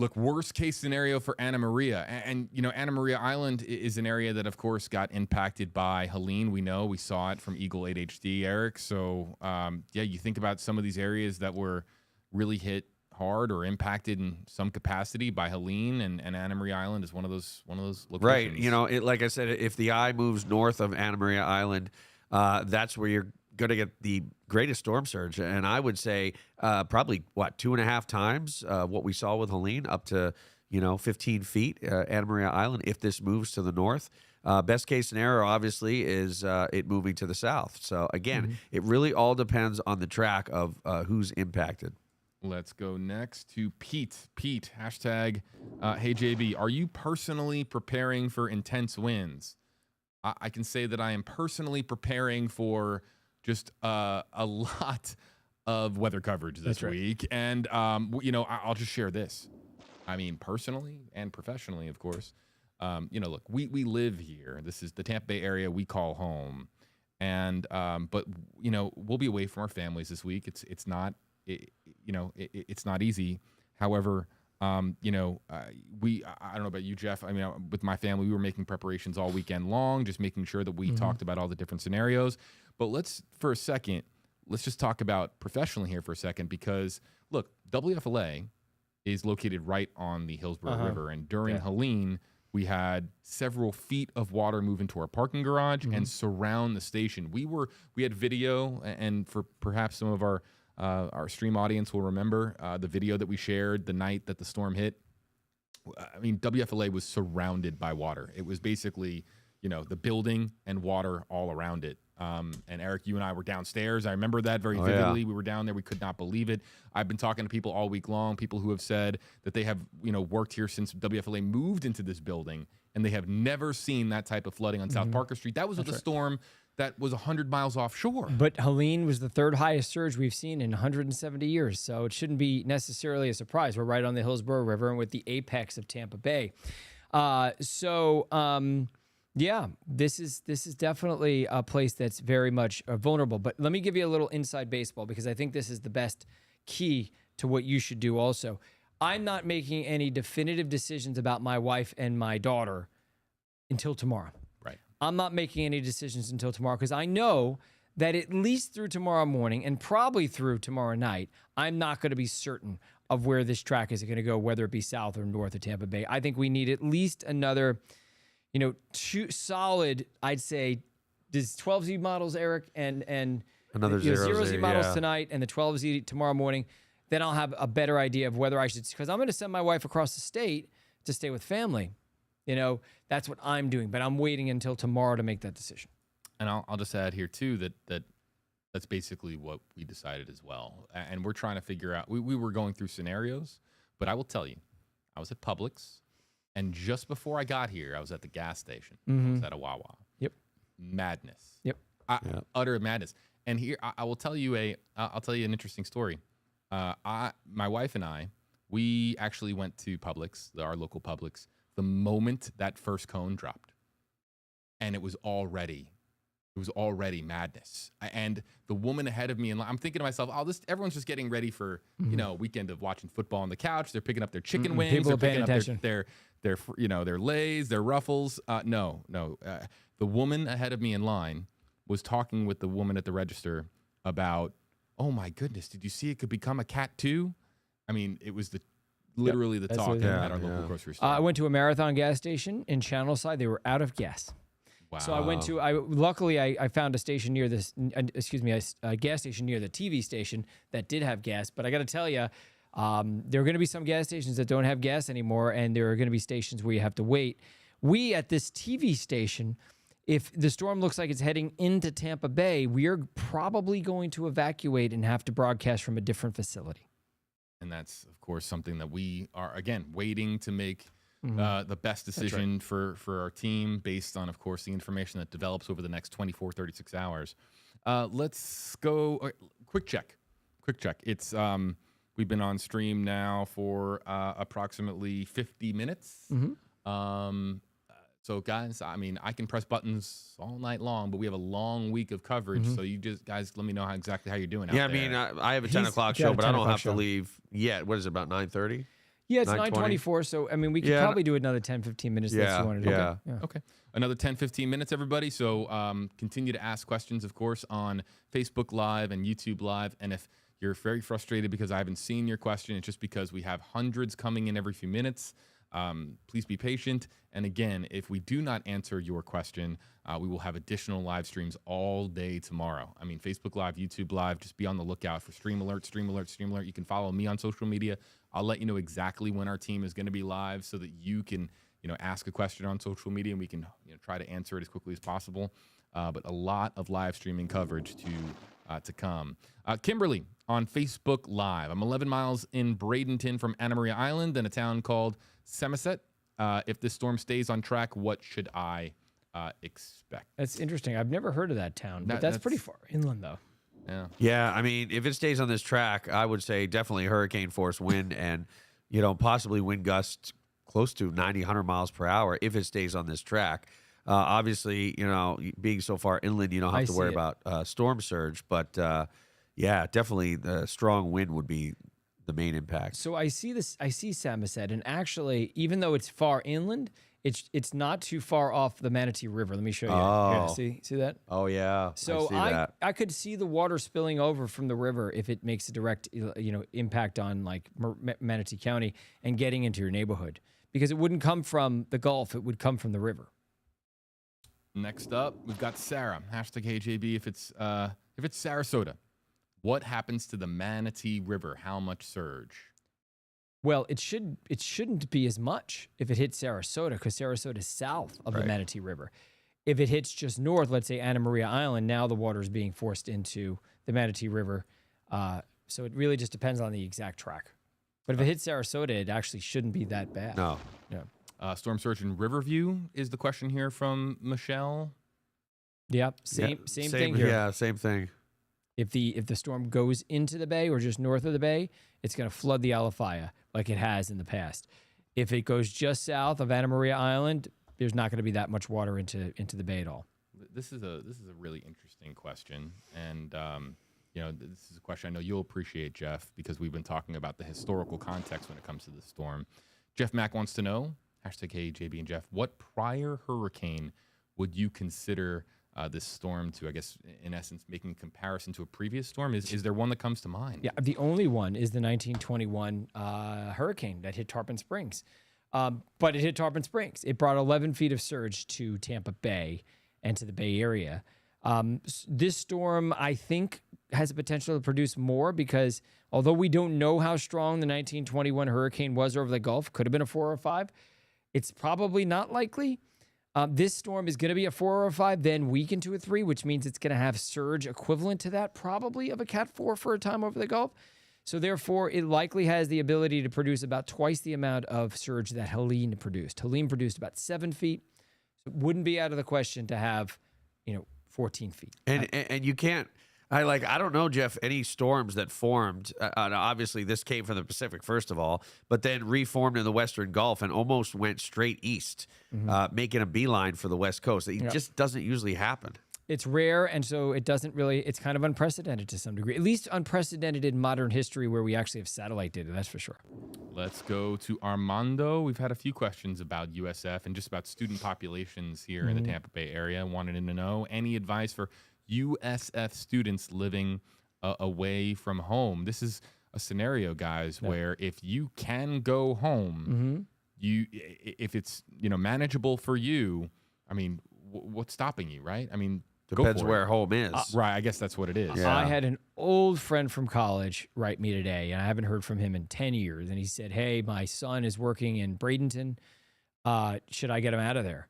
Look, worst case scenario for Anna Maria. And Anna Maria Island is an area that, of course, got impacted by Helene. We saw it from Eagle 8 HD, Eric. So, you think about some of these areas that were really hit hard or impacted in some capacity by Helene, and Anna Maria Island is one of those locations. Right. Like I said, if the eye moves north of Anna Maria Island, that's where you're going to get the greatest storm surge. And I would say probably, 2.5 times what we saw with Helene, up to, 15 feet, Anna Maria Island, if this moves to the north. Best case scenario, obviously, is it moving to the south. So, again, it really all depends on the track of who's impacted. Let's go next to Pete. Pete, hashtag, hey JB, are you personally preparing for intense winds? I can say that I am personally preparing for just a lot of weather coverage this week. And, I'll just share this. I mean, personally and professionally, of course. Look, we live here. This is the Tampa Bay area we call home. And, but, we'll be away from our families this week. It's not easy. However, I don't know about you, Jeff. I mean, with my family, we were making preparations all weekend long, just making sure that we talked about all the different scenarios. But let's just talk about professionally here for a second, because look, WFLA is located right on the Hillsborough River. And during Helene, we had several feet of water move into our parking garage and surround the station. We had video, and for perhaps some of our Our stream audience will remember the video that we shared the night that the storm hit. I mean, WFLA was surrounded by water. It was basically, the building and water all around it. And Eric, you and I were downstairs. I remember that very vividly. We were down there. We could not believe it. I've been talking to people all week long, people who have said that they have, worked here since WFLA moved into this building, and they have never seen that type of flooding on South Parker Street. That was with a storm that was 100 miles offshore. But Helene was the third highest surge we've seen in 170 years, so it shouldn't be necessarily a surprise. We're right on the Hillsborough River and with the apex of Tampa Bay. Yeah, this is definitely a place that's very much vulnerable. But let me give you a little inside baseball, because I think this is the best key to what you should do also. I'm not making any definitive decisions about my wife and my daughter until tomorrow. Right. I'm not making any decisions until tomorrow, because I know that at least through tomorrow morning and probably through tomorrow night, I'm not going to be certain of where this track is going to go, whether it be south or north of Tampa Bay. I think we need at least another, 2 solid, I'd say, there's 12Z models, Eric, and another 0Z models tonight and the 12Z tomorrow morning. Then I'll have a better idea of whether I should, because I'm going to send my wife across the state to stay with family. That's what I'm doing, but I'm waiting until tomorrow to make that decision. And I'll just add here too that's basically what we decided as well. And we're trying to figure out. We were going through scenarios, but I will tell you, I was at Publix, and just before I got here, I was at the gas station. I was at a Wawa. Yep. Madness. Yep. Utter madness. And here I will tell you I'll tell you an interesting story. My wife and I, we actually went to Publix, our local Publix, the moment that first cone dropped, and it was already madness. And the woman ahead of me, and I'm thinking to myself, everyone's just getting ready for a weekend of watching football on the couch. They're picking up their chicken wings. People They're are paying picking attention. up their Lays, their Ruffles. No. The woman ahead of me in line was talking with the woman at the register about, oh my goodness, did you see it could become a cat too? I mean, it was literally the talk at our local grocery store. I went to a Marathon gas station in Channelside. They were out of gas. Wow. So I went to, luckily I found a station near this, a gas station near the TV station that did have gas. But I got to tell you, there are going to be some gas stations that don't have gas anymore, and there are going to be stations where you have to wait. We, at this TV station, if the storm looks like it's heading into Tampa Bay, we are probably going to evacuate and have to broadcast from a different facility. And that's, of course, something that we are, again, waiting to make the best decision for our team based on, of course, the information that develops over the next 24, 36 hours. Let's go. Quick check. It's we've been on stream now for approximately 50 minutes. So, guys, I mean, I can press buttons all night long, but we have a long week of coverage. So you just, guys, let me know exactly how you're doing out there. I mean, I have a 10 o'clock show, but I don't have to leave yet. What is it, about 9:30? Yeah, it's 9:24, so, I mean, we could probably do another 10, 15 minutes if you wanted to. Okay. Another 10, 15 minutes, everybody. So continue to ask questions, of course, on Facebook Live and YouTube Live. And if you're very frustrated because I haven't seen your question, it's just because we have hundreds coming in every few minutes. Please be patient. And again, if we do not answer your question, we will have additional live streams all day tomorrow. I mean, Facebook Live, YouTube Live, just be on the lookout for stream alert. You can follow me on social media. I'll let you know exactly when our team is going to be live so that you can, ask a question on social media and we can try to answer it as quickly as possible. But a lot of live streaming coverage to come. Kimberly on Facebook Live. I'm 11 miles in Bradenton from Anna Maria Island in a town called Samoset. If this storm stays on track, what should I expect? That's interesting. I've never heard of that town, but that's pretty far inland, though. Yeah, I mean, if it stays on this track, I would say definitely hurricane force wind and, possibly wind gusts close to 90, 100 miles per hour if it stays on this track. Obviously, being so far inland, you don't have to worry about storm surge. But, definitely the strong wind would be the main impact. So I see Samoset, and actually, even though it's far inland, it's not too far off the Manatee River. Let me show you. Oh. See that? Oh, yeah. So I could see the water spilling over from the river if it makes a direct impact on like Manatee County and getting into your neighborhood, because it wouldn't come from the Gulf, it would come from the river. Next up, we've got Sarah. #HJB if it's Sarasota. What happens to the Manatee River? How much surge? Well, it shouldn't be as much if it hits Sarasota, because Sarasota is south of the Manatee River. If it hits just north, let's say Anna Maria Island, now the water is being forced into the Manatee River. So it really just depends on the exact track. But if it hits Sarasota, it actually shouldn't be that bad. No. Yeah. Storm surge in Riverview is the question here from Michelle. Yep. Same thing here. Yeah, same thing. If the storm goes into the bay or just north of the bay, it's going to flood the Alafaya like it has in the past. If it goes just south of Anna Maria Island, there's not going to be that much water into the bay at all. This is a really interesting question, and this is a question I know you'll appreciate, Jeff, because we've been talking about the historical context when it comes to the storm. Jeff Mack wants to know, #Hey JB and Jeff, what prior hurricane would you consider this storm to, I guess, in essence, making comparison to a previous storm? Is there one that comes to mind? Yeah, the only one is the 1921 hurricane that hit Tarpon Springs. But it hit Tarpon Springs. It brought 11 feet of surge to Tampa Bay and to the Bay Area. This storm, I think, has the potential to produce more because although we don't know how strong the 1921 hurricane was over the Gulf, could have been a 4 or 5, it's probably not likely. This storm is going to be a 4 or a 5, then weaken to a 3, which means it's going to have surge equivalent to that, probably of a Cat 4 for a time over the Gulf. So therefore, it likely has the ability to produce about twice the amount of surge that Helene produced. Helene produced about 7 feet. So it wouldn't be out of the question to have, 14 feet. And you can't. I don't know, Jeff, any storms that formed. Obviously, this came from the Pacific, first of all, but then reformed in the Western Gulf and almost went straight east, making a beeline for the West Coast. It just doesn't usually happen. It's rare, and so it doesn't really, it's kind of unprecedented to some degree, at least unprecedented in modern history where we actually have satellite data, that's for sure. Let's go to Armando. We've had a few questions about USF and just about student populations here in the Tampa Bay area. Wanted to know any advice for USF students living away from home. This is a scenario, guys, where if you can go home, if it's manageable for you, I mean, what's stopping you, right? I mean, depends where home is. Right, I guess that's what it is. Yeah. I had an old friend from college write me today, and I haven't heard from him in 10 years. And he said, "Hey, my son is working in Bradenton. Should I get him out of there?"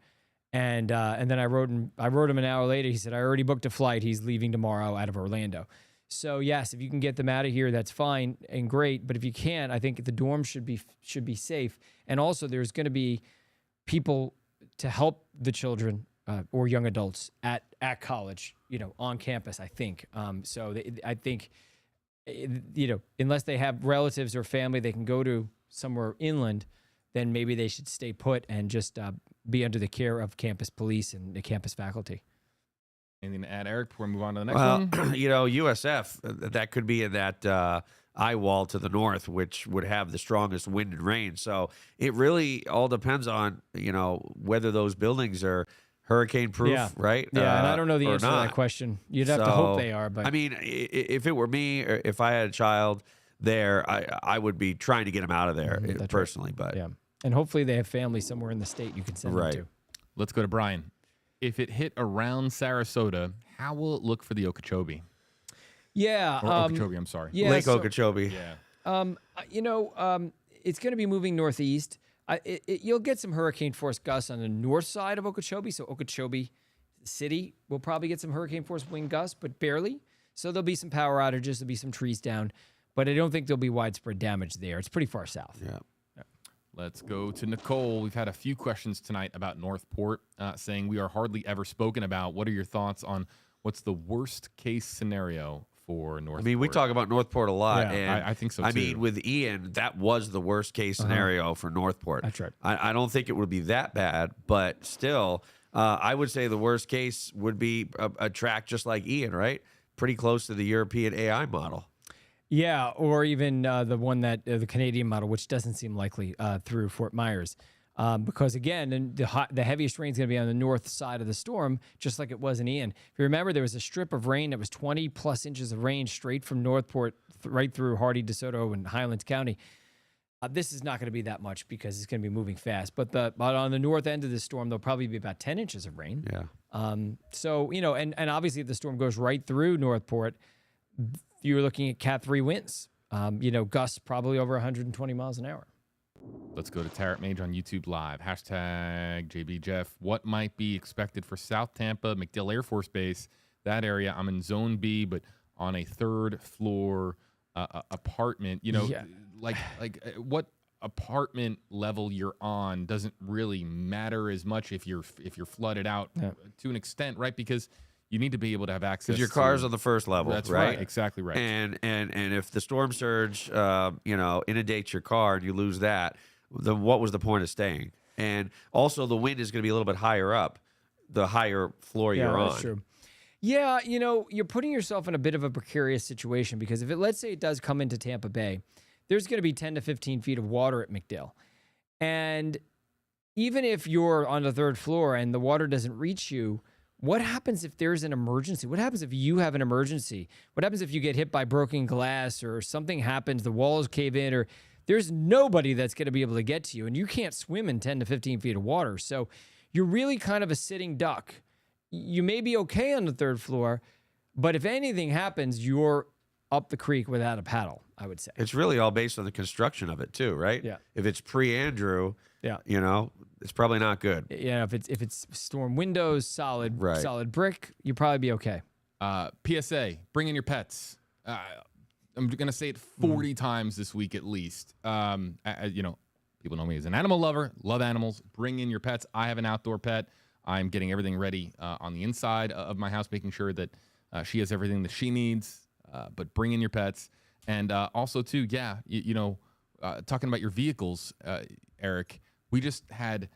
And then I wrote him an hour later. He said, "I already booked a flight. He's leaving tomorrow out of Orlando." So yes, if you can get them out of here, that's fine and great. But if you can't, I think the dorm should be safe. And also, there's going to be people to help the children or young adults at college, on campus. I think I think unless they have relatives or family they can go to somewhere inland, then maybe they should stay put and just be under the care of campus police and the campus faculty. Anything to add, Eric, before we move on to the next one? USF, that could be in that eye wall to the north, which would have the strongest wind and rain. So it really all depends on, whether those buildings are hurricane proof, right? Yeah, and I don't know the answer to that question. You'd have to hope they are. But I mean, if it were me, or if I had a child there, I would be trying to get them out of there personally. Right. But yeah, and hopefully they have family somewhere in the state you can send them to. Let's go to Brian. If it hit around Sarasota, how will it look for the Okeechobee? Yeah, Or Okeechobee, I'm sorry. Yeah, Lake Okeechobee. Yeah. It's going to be moving northeast. You'll get some hurricane force gusts on the north side of Okeechobee. So Okeechobee City will probably get some hurricane force wind gusts, but barely. So there'll be some power outages. There'll be some trees down, but I don't think there'll be widespread damage there. It's pretty far south. Yeah. Let's go to Nicole. We've had a few questions tonight about Northport, saying we are hardly ever spoken about. What are your thoughts on what's the worst case scenario for Northport? I mean, we talk about Northport a lot. Yeah, and I think so, too. I mean, with Ian, that was the worst case scenario for Northport. That's right. I don't think it would be that bad, but still, I would say the worst case would be a track just like Ian, right? Pretty close to the European AI model. Yeah, or even the one that the Canadian model, which doesn't seem likely through Fort Myers. Because again, the heaviest rain is going to be on the north side of the storm, just like it was in Ian. If you remember, there was a strip of rain that was 20 plus inches of rain straight from Northport right through Hardy, DeSoto, and Highlands County. This is not going to be that much because it's going to be moving fast. But on the north end of the storm, there'll probably be about 10 inches of rain. Yeah. So, and obviously if the storm goes right through Northport, you're looking at Cat 3 winds. Gusts probably over 120 miles an hour. Let's go to Tarrant Mage on YouTube Live. Hashtag JB Jeff. What might be expected for South Tampa, MacDill Air Force Base, that area? I'm in Zone B, but on a third floor apartment. What apartment level you're on doesn't really matter as much if you're flooded out to an extent, right? Because you need to be able to have access. Because your car's on the first level, that's right? Exactly right. And if the storm surge, inundates your car and you lose that, then what was the point of staying? And also, the wind is going to be a little bit higher up, the higher floor you're on. That's true. Yeah, you're putting yourself in a bit of a precarious situation because let's say it does come into Tampa Bay, there's going to be 10 to 15 feet of water at MacDill. And even if you're on the third floor and the water doesn't reach you, what happens if there's an emergency? What happens if you have an emergency? What happens if you get hit by broken glass or something happens, the walls cave in, or there's nobody that's going to be able to get to you, and you can't swim in 10 to 15 feet of water. So you're really kind of a sitting duck. You may be okay on the third floor, but if anything happens, you're up the creek without a paddle, I would say. It's really all based on the construction of it too, right? Yeah. If it's pre-Andrew, it's probably not good. Yeah, if it's storm windows, solid brick, you'll probably be okay. PSA: bring in your pets. I'm gonna say it 40 times this week at least. People know me as an animal lover. Love animals. Bring in your pets. I have an outdoor pet. I'm getting everything ready on the inside of my house, making sure that she has everything that she needs. But bring in your pets, and also too, talking about your vehicles, Eric. We just had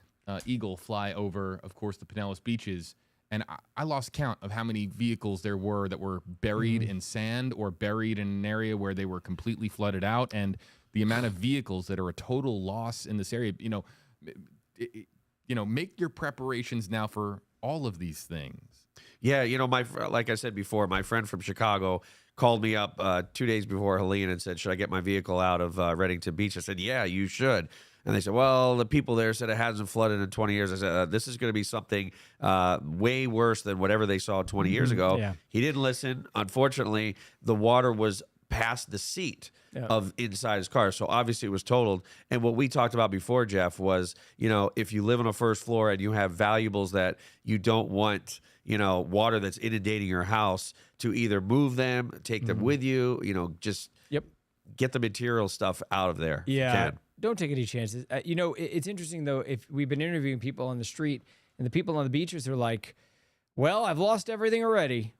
Eagle fly over, of course, the Pinellas beaches, and I lost count of how many vehicles there were that were buried in sand or buried in an area where they were completely flooded out, and the amount of vehicles that are a total loss in this area. Make your preparations now for all of these things. Yeah, like I said before, my friend from Chicago called me up 2 days before Helene and said, should I get my vehicle out of Bradenton Beach? I said, yeah, you should. And they said, well, the people there said it hasn't flooded in 20 years. I said, this is going to be something way worse than whatever they saw 20 years ago. Yeah. He didn't listen. Unfortunately, the water was past the seat of inside his car. So obviously it was totaled. And what we talked about before, Jeff, was, if you live on a first floor and you have valuables that you don't want, water that's inundating your house, to either move them, take them with you, just get the material stuff out of there. Yeah. Don't take any chances. It's interesting, though, if we've been interviewing people on the street and the people on the beaches are like, well, I've lost everything already.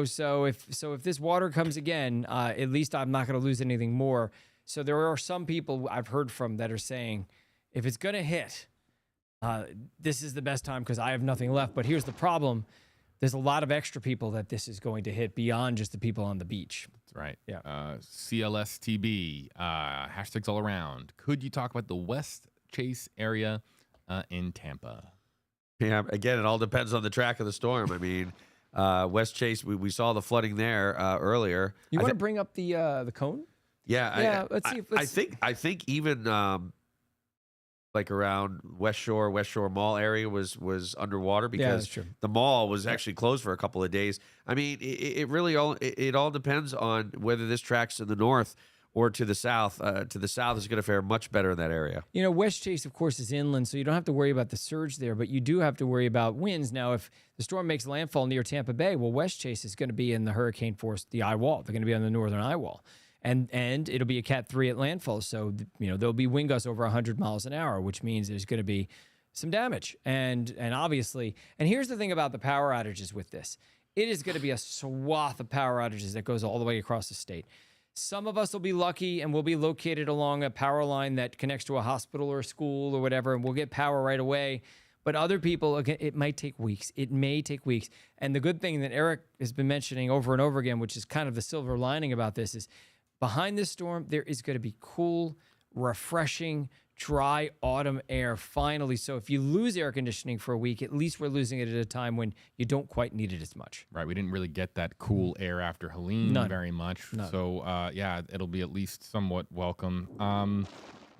So if this water comes again, at least I'm not going to lose anything more. So there are some people I've heard from that are saying, if it's going to hit, this is the best time because I have nothing left. But here's the problem. There's a lot of extra people that this is going to hit beyond just the people on the beach. That's right. Yeah. CLSTB, hashtags all around. Could you talk about the West Chase area in Tampa? Yeah, again, it all depends on the track of the storm. I mean, West Chase, we saw the flooding there earlier. You want to bring up the cone? Yeah. Let's see. I think even like around West Shore Mall area was underwater because the mall was actually closed for a couple of days. I mean, it really all depends on whether this tracks to the north or to the south. To the south is going to fare much better in that area. West Chase, of course, is inland, so you don't have to worry about the surge there, but you do have to worry about winds. Now, if the storm makes landfall near Tampa Bay, well, West Chase is going to be in the hurricane force, the eye wall. They're going to be on the northern eye wall. And it'll be a Cat 3 at landfall, so there'll be wind gusts over 100 miles an hour, which means there's going to be some damage. And obviously, and here's the thing about the power outages with this. It is going to be a swath of power outages that goes all the way across the state. Some of us will be lucky and we'll be located along a power line that connects to a hospital or a school or whatever, and we'll get power right away. But other people, again, it might take weeks. It may take weeks. And the good thing that Eric has been mentioning over and over again, which is kind of the silver lining about this, is behind this storm, there is going to be cool, refreshing, dry autumn air finally. So if you lose air conditioning for a week, at least we're losing it at a time when you don't quite need it as much. Right. We didn't really get that cool air after Helene very much. None. So, it'll be at least somewhat welcome.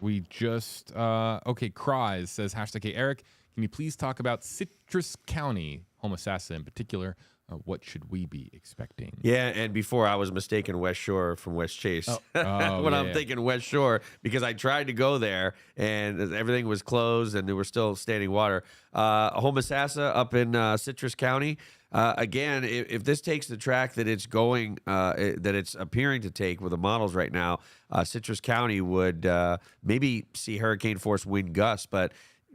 We just, Cries says, #Hey, Eric, can you please talk about Citrus County, Homosassa in particular, what should we be expecting? Yeah, and before I was mistaken West Shore from West Chase. Oh, I'm thinking West Shore because I tried to go there and everything was closed and there was still standing water. Homosassa up in Citrus County. Again, if this takes the track that it's going, that it's appearing to take with the models right now, Citrus County would maybe see hurricane force wind gusts, but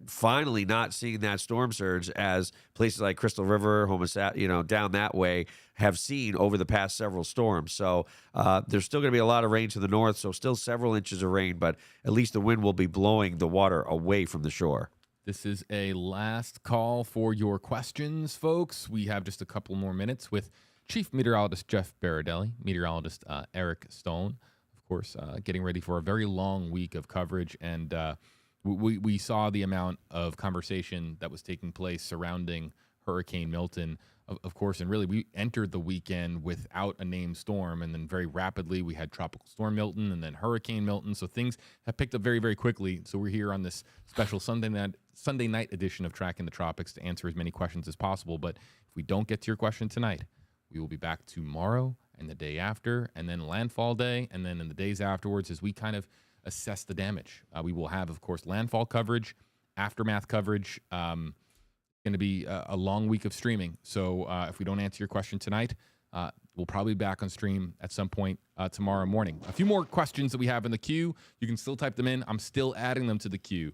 finally not seeing that storm surge as places like Crystal River, Homosassa, down that way have seen over the past several storms. So there's still going to be a lot of rain to the north, so still several inches of rain, but at least the wind will be blowing the water away from the shore. This is a last call for your questions, folks. We have just a couple more minutes with Chief Meteorologist Jeff Baradelli, Meteorologist Eric Stone, of course, getting ready for a very long week of coverage. And we saw the amount of conversation that was taking place surrounding Hurricane Milton, of course, and really we entered the weekend without a named storm, and then very rapidly we had Tropical Storm Milton and then Hurricane Milton, so things have picked up very, very quickly. So we're here on this special Sunday night edition of Tracking the Tropics to answer as many questions as possible. But if we don't get to your question tonight, we will be back tomorrow and the day after, and then landfall day, and then in the days afterwards as we kind of assess the damage. We will have, of course, landfall coverage, aftermath coverage. Going to be a long week of streaming. So if we don't answer your question tonight, we'll probably be back on stream at some point tomorrow morning. A few more questions that we have in the queue. You can still type them in. I'm still adding them to the queue.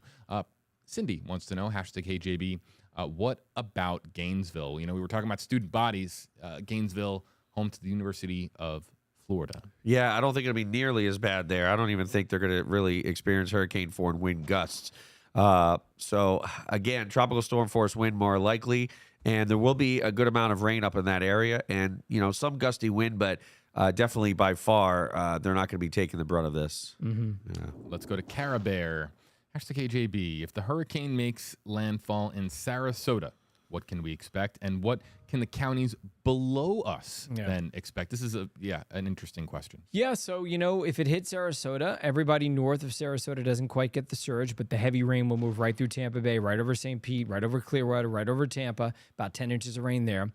Cindy wants to know, #HeyJB, what about Gainesville? We were talking about student bodies. Gainesville, home to the University of Florida. Yeah, I don't think it'll be nearly as bad there. I don't even think they're going to really experience hurricane force wind gusts. So again, tropical storm force wind more likely, and there will be a good amount of rain up in that area, and some gusty wind, but definitely by far they're not going to be taking the brunt of this. Mm-hmm. Yeah. Let's go to Carabear. #KJB. If the hurricane makes landfall in Sarasota, what can we expect, and what can the counties below us then expect? This is an interesting question. Yeah, so, if it hits Sarasota, everybody north of Sarasota doesn't quite get the surge, but the heavy rain will move right through Tampa Bay, right over St. Pete, right over Clearwater, right over Tampa, about 10 inches of rain there.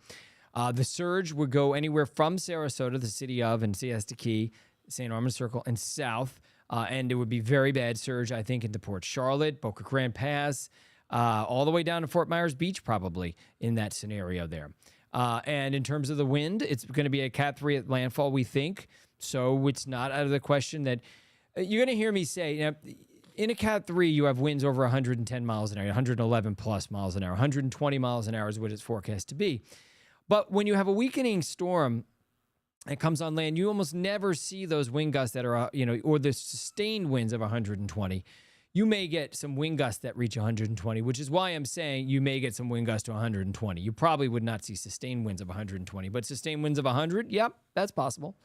The surge would go anywhere from Sarasota, the city of, and Siesta Key, St. Armand Circle, and south, and it would be very bad surge, I think, into Port Charlotte, Boca Grande Pass, all the way down to Fort Myers Beach, probably, in that scenario there. And in terms of the wind, it's going to be a Cat 3 at landfall, we think. So it's not out of the question that you're going to hear me say, in a Cat 3, you have winds over 110 miles an hour, 111 plus miles an hour, 120 miles an hour is what it's forecast to be. But when you have a weakening storm that comes on land, you almost never see those wind gusts that are, or the sustained winds of 120. You may get some wind gusts that reach 120, which is why I'm saying you may get some wind gusts to 120. You probably would not see sustained winds of 120, but sustained winds of 100, yep, that's possible.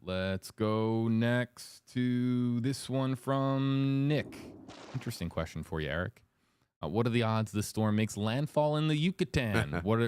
Let's go next to this one from Nick. Interesting question for you, Eric. What are the odds this storm makes landfall in the Yucatan? What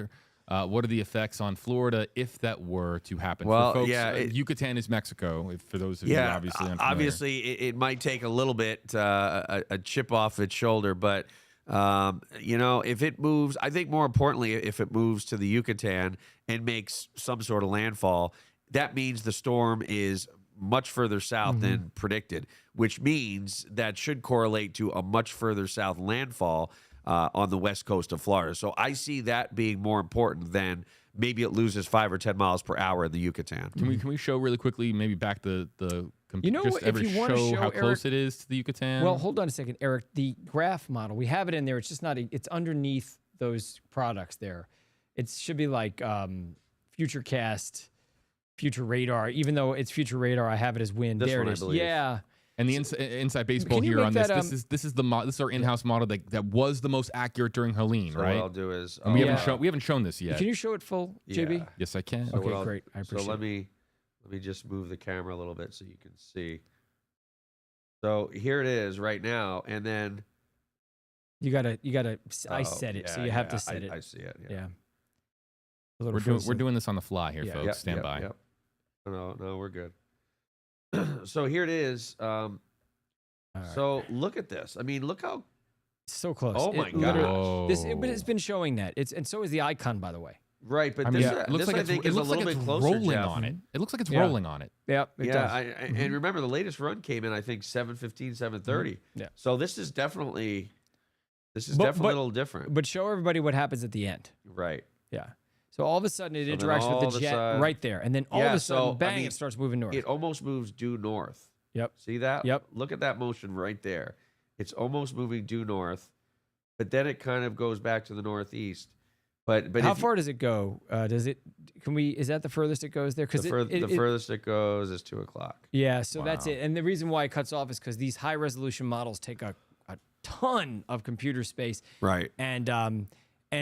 are the effects on Florida if that were to happen? Well, for folks, Yucatan is Mexico. For those of you obviously unfamiliar. Obviously, it might take a little bit a chip off its shoulder, but if it moves, I think more importantly, if it moves to the Yucatan and makes some sort of landfall, that means the storm is much further south than predicted, which means that should correlate to a much further south landfall on the west coast of Florida. So I see that being more important than maybe it loses 5 or 10 miles per hour in the Yucatan. Can we show really quickly, maybe back the if you want to show how Eric, close it is to the Yucatan? Well, hold on a second, Eric. The graph model, we have it in there. It's just not. It's underneath those products there. It should be like Futurecast, Future Radar. Even though it's Future Radar, I have it as wind. This there one, it is. I believe. Yeah. And the inside baseball here on this. This is our in-house model that was the most accurate during Helene, So right? what I'll do is And we haven't shown this yet. Can you show it full, JB? Yeah. Yes, I can. So Okay, great. I appreciate So let me just move the camera a little bit so you can see. So here it is right now, and then You gotta. I set it, so you have to set it. I see it. Yeah. We're doing this on the fly here, folks. Yep, Stand by. Yep. No, we're good. So here it is. All right. So look at this. I mean, look how. So close. Oh my literally- God! But it's been showing that. And so is the icon, by the way. Right, but I mean, this, it looks this like I think it is a looks like little it's bit closer, rolling Jeff. on it. It looks like it's Yeah. rolling on it. Yep, it does. And remember, the latest run came in, I think, 7:15, 7:30. Yeah. So this is definitely a little different. But show everybody what happens at the end. Right. Yeah. So all of a sudden it So then interacts all with of the a jet sudden- right there, and then all of Yeah, a sudden, so, I bang! mean, It starts moving north. It almost moves due north. Yep. See that? Yep. Look at that motion right there. It's almost moving due north, but then it kind of goes back to the northeast. But How if far does it go? Does it? Can we? Is that the furthest it goes there? the, the furthest it goes is 2 o'clock. Yeah. So that's Wow. it. And the reason why it cuts off is because these high resolution models take a ton of computer space, Right. and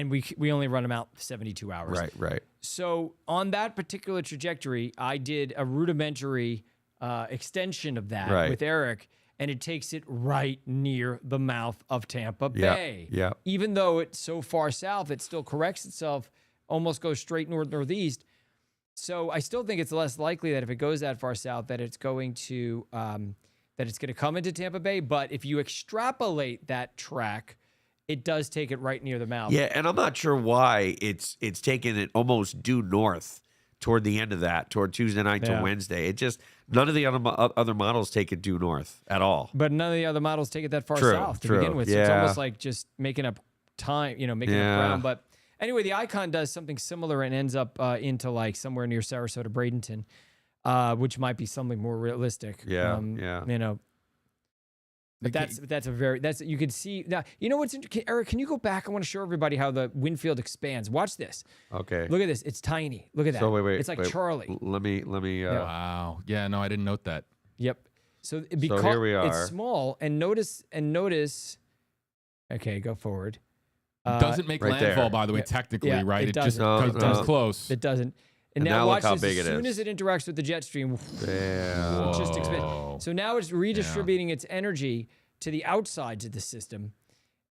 we only run them out 72 hours. Right. So on that particular trajectory, I did a rudimentary extension of that Right. with Eric, and it takes it right near the mouth of Tampa Bay. Yep. Even though it's so far south, it still corrects itself, almost goes straight northeast. So I still think it's less likely that if it goes that far south, that it's going to come into Tampa Bay. But if you extrapolate that track, it does take it right near the mouth. Yeah, and I'm not sure why it's taking it almost due north toward the end of that, toward Tuesday night to Yeah. Wednesday. It just none of the other models take it due north at all. But none of the other models take it that far True, south to true. begin with. So it's Yeah. almost like just making up time, making up ground. But anyway, the Icon does something similar and ends up into like somewhere near Sarasota, Bradenton, which might be something more realistic. Yeah. But that's you can see now. You know what's interesting, Eric? Can you go back? I want to show everybody how the wind field expands. Watch this. Okay. Look at this. It's tiny. Look at that. So wait. It's like wait. Charlie. Let me. Wow. Yeah, no, I didn't note that. Yep. So because here we are. it's small, and notice. Okay, go forward. Doesn't make right landfall, there. by the way, Yeah. technically, Yeah, right? it just doesn't. because It it's doesn't. close. It doesn't. And And now now watch look how this. big As it soon is. as it interacts with the jet stream, Yeah. it just expands. Whoa. So now it's redistributing its energy to the outsides of the system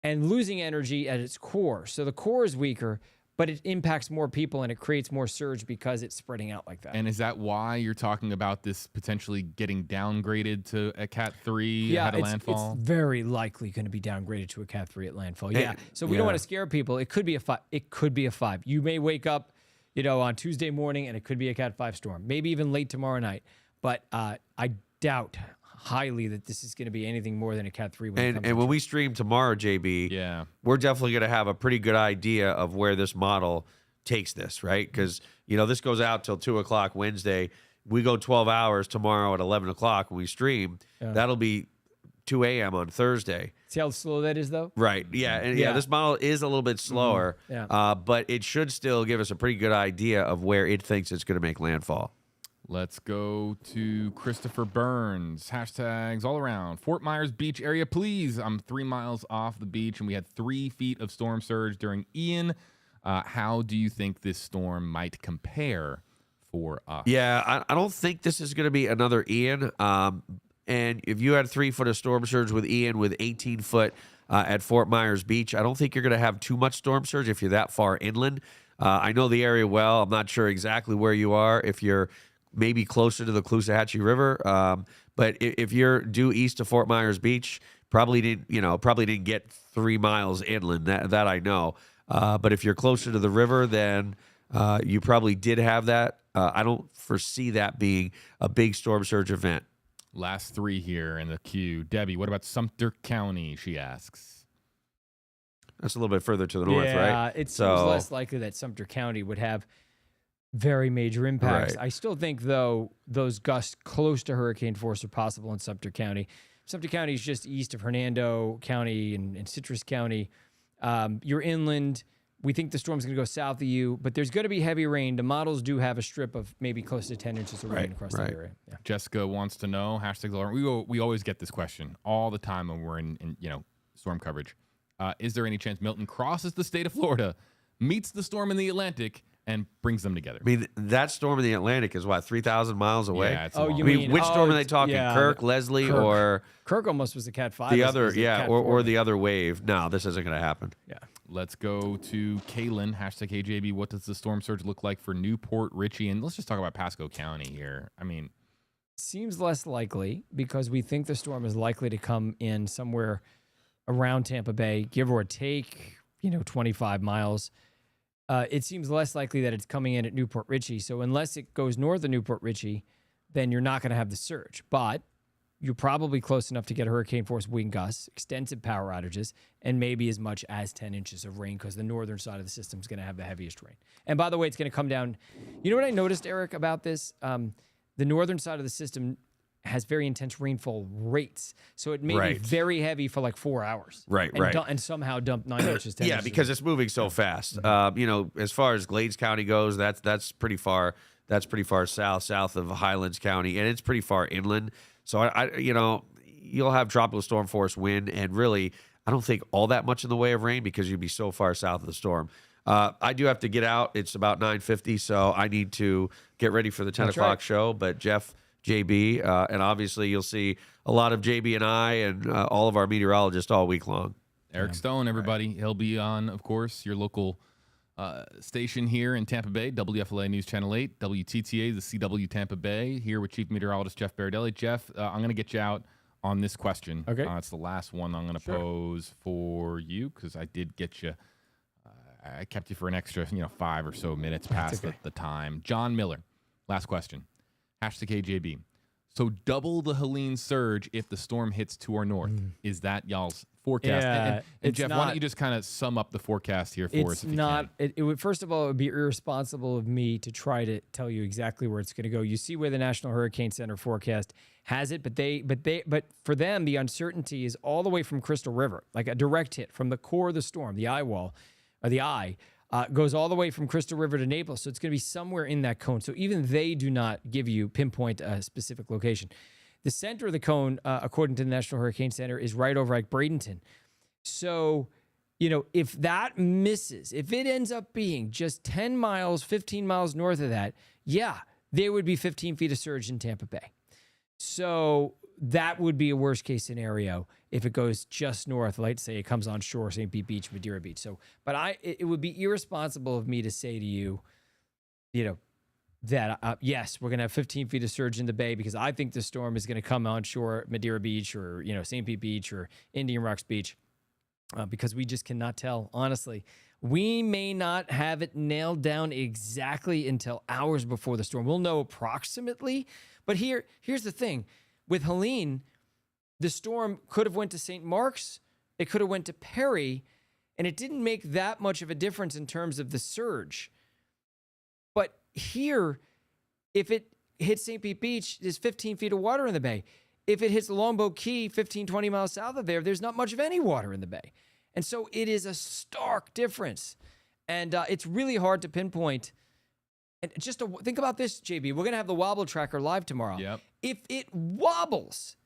and losing energy at its core. So the core is weaker, but it impacts more people and it creates more surge because it's spreading out like that. And is that why you're talking about this potentially getting downgraded to a Cat 3 at a landfall? It's very likely going to be downgraded to a Cat 3 at landfall. Yeah. So we don't want to scare people. It could be a 5. It could be a 5. You may wake up, on Tuesday morning and it could be a Cat 5 storm, maybe even late tomorrow night. But I doubt highly that this is going to be anything more than a Cat 3. And when we stream tomorrow, JB, Yeah. we're definitely going to have a pretty good idea of where this model takes this, right? Because, this goes out till 2 o'clock Wednesday. We go 12 hours tomorrow at 11 o'clock when we stream. Yeah. That'll be 2 a.m. on Thursday. See how slow that is, though? Right. Yeah. And Yeah. this model is a little bit slower, Yeah. but it should still give us a pretty good idea of where it thinks it's going to make landfall. Let's go to Christopher Burns. Hashtags all around. Fort Myers Beach area, please. I'm 3 miles off the beach, and we had 3 feet of storm surge during Ian. How do you think this storm might compare for us? Yeah, I don't think this is going to be another Ian. And if you had 3 foot of storm surge with Ian with 18 foot at Fort Myers Beach, I don't think you're going to have too much storm surge if you're that far inland. I know the area well. I'm not sure exactly where you are. If you're maybe closer to the Caloosahatchee River, but if you're due east of Fort Myers Beach, probably didn't get 3 miles inland. That I know. But if you're closer to the river, then you probably did have that. I don't foresee that being a big storm surge event. Last 3 here in the queue. Debbie, what about Sumter County? She asks. That's a little bit further to the north, right? It seems less likely that Sumter County would have very major impacts. Right. I still think, though, those gusts close to hurricane force are possible in Sumter County. Sumter County is just east of Hernando County and Citrus County. You're inland. We think the storm's going to go south of you, but there's going to be heavy rain. The models do have a strip of maybe close to 10 inches of rain across that area. Yeah. Jessica wants to know, hashtags all around. We always get this question all the time when we're in storm coverage. Is there any chance Milton crosses the state of Florida, meets the storm in the Atlantic, and brings them together? I mean, that storm in the Atlantic is what, 3,000 miles away? Yeah, it's Oh, long. you I mean, mean- which storm are they it's- talking? yeah, Kirk, Leslie, Kirk. or Kirk almost was a Cat 5. the This other? was a Yeah, Cat or 4. the other wave. No, this isn't going to happen. Yeah. Let's go to Kaylin, hashtag HJB. What does the storm surge look like for Newport, Richie? And let's just talk about Pasco County here. I mean, Seems less likely because we think the storm is likely to come in somewhere around Tampa Bay, give or take, 25 miles. it seems less likely that it's coming in at Newport Richey. So unless it goes north of Newport Richey, then you're not going to have the surge. But you're probably close enough to get hurricane force wind gusts, extensive power outages, and maybe as much as 10 inches of rain because the northern side of the system is going to have the heaviest rain. And by the way, it's going to come down. You know what I noticed, Eric, about this? The northern side of the system has very intense rainfall rates. So it may be very heavy for like 4 hours. And somehow dump 9 inches, 10 inches. Because it's moving so fast. As far as Glades County goes, that's pretty far. That's pretty far south of Highlands County, and it's pretty far inland. So you'll have tropical storm force wind, and really, I don't think all that much in the way of rain because you'd be so far south of the storm. I do have to get out. It's about 9:50, so I need to get ready for the 10 o'clock show. But Jeff, JB, and obviously you'll see a lot of JB and I and all of our meteorologists all week long. Eric Stone, everybody. He'll be on, of course, your local station here in Tampa Bay, WFLA News Channel 8, WTTA, the CW Tampa Bay, here with Chief Meteorologist Jeff Berardelli. Jeff, I'm going to get you out on this question. Okay. It's the last one I'm going to pose for you because I did get you. I kept you for an extra, 5 or so minutes past the time. John Miller, last question. #KJB. So double the Helene surge if the storm hits to our north. Is that y'all's forecast? Yeah, and Jeff, why don't you just kind of sum up the forecast here for us? If you can? It would, first of all, it would be irresponsible of me to try to tell you exactly where it's going to go. You see where the National Hurricane Center forecast has it, but for them, the uncertainty is all the way from Crystal River, like a direct hit from the core of the storm, the eye wall, or the eye. Goes all the way from Crystal River to Naples. So it's going to be somewhere in that cone. So even they do not give you pinpoint a specific location. The center of the cone, according to the National Hurricane Center, is right over like Bradenton. So, if that misses, if it ends up being just 10 miles, 15 miles north of that, there would be 15 feet of surge in Tampa Bay. So that would be a worst case scenario if it goes just north, like say it comes on shore, St. Pete Beach, Madeira Beach. So, but it would be irresponsible of me to say to you, that yes, we're going to have 15 feet of surge in the bay because I think the storm is going to come on shore, Madeira Beach or, St. Pete Beach or Indian Rocks Beach, because we just cannot tell. Honestly, we may not have it nailed down exactly until hours before the storm. We'll know approximately, but here's the thing. With Helene, the storm could have went to St. Mark's, it could have went to Perry, and it didn't make that much of a difference in terms of the surge. But here, if it hits St. Pete Beach, there's 15 feet of water in the bay. If it hits Longboat Key, 15, 20 miles south of there's not much of any water in the bay. And so it is a stark difference. And it's really hard to pinpoint. And just think about this, JB. We're going to have the Wobble tracker live tomorrow. Yep. If it wobbles,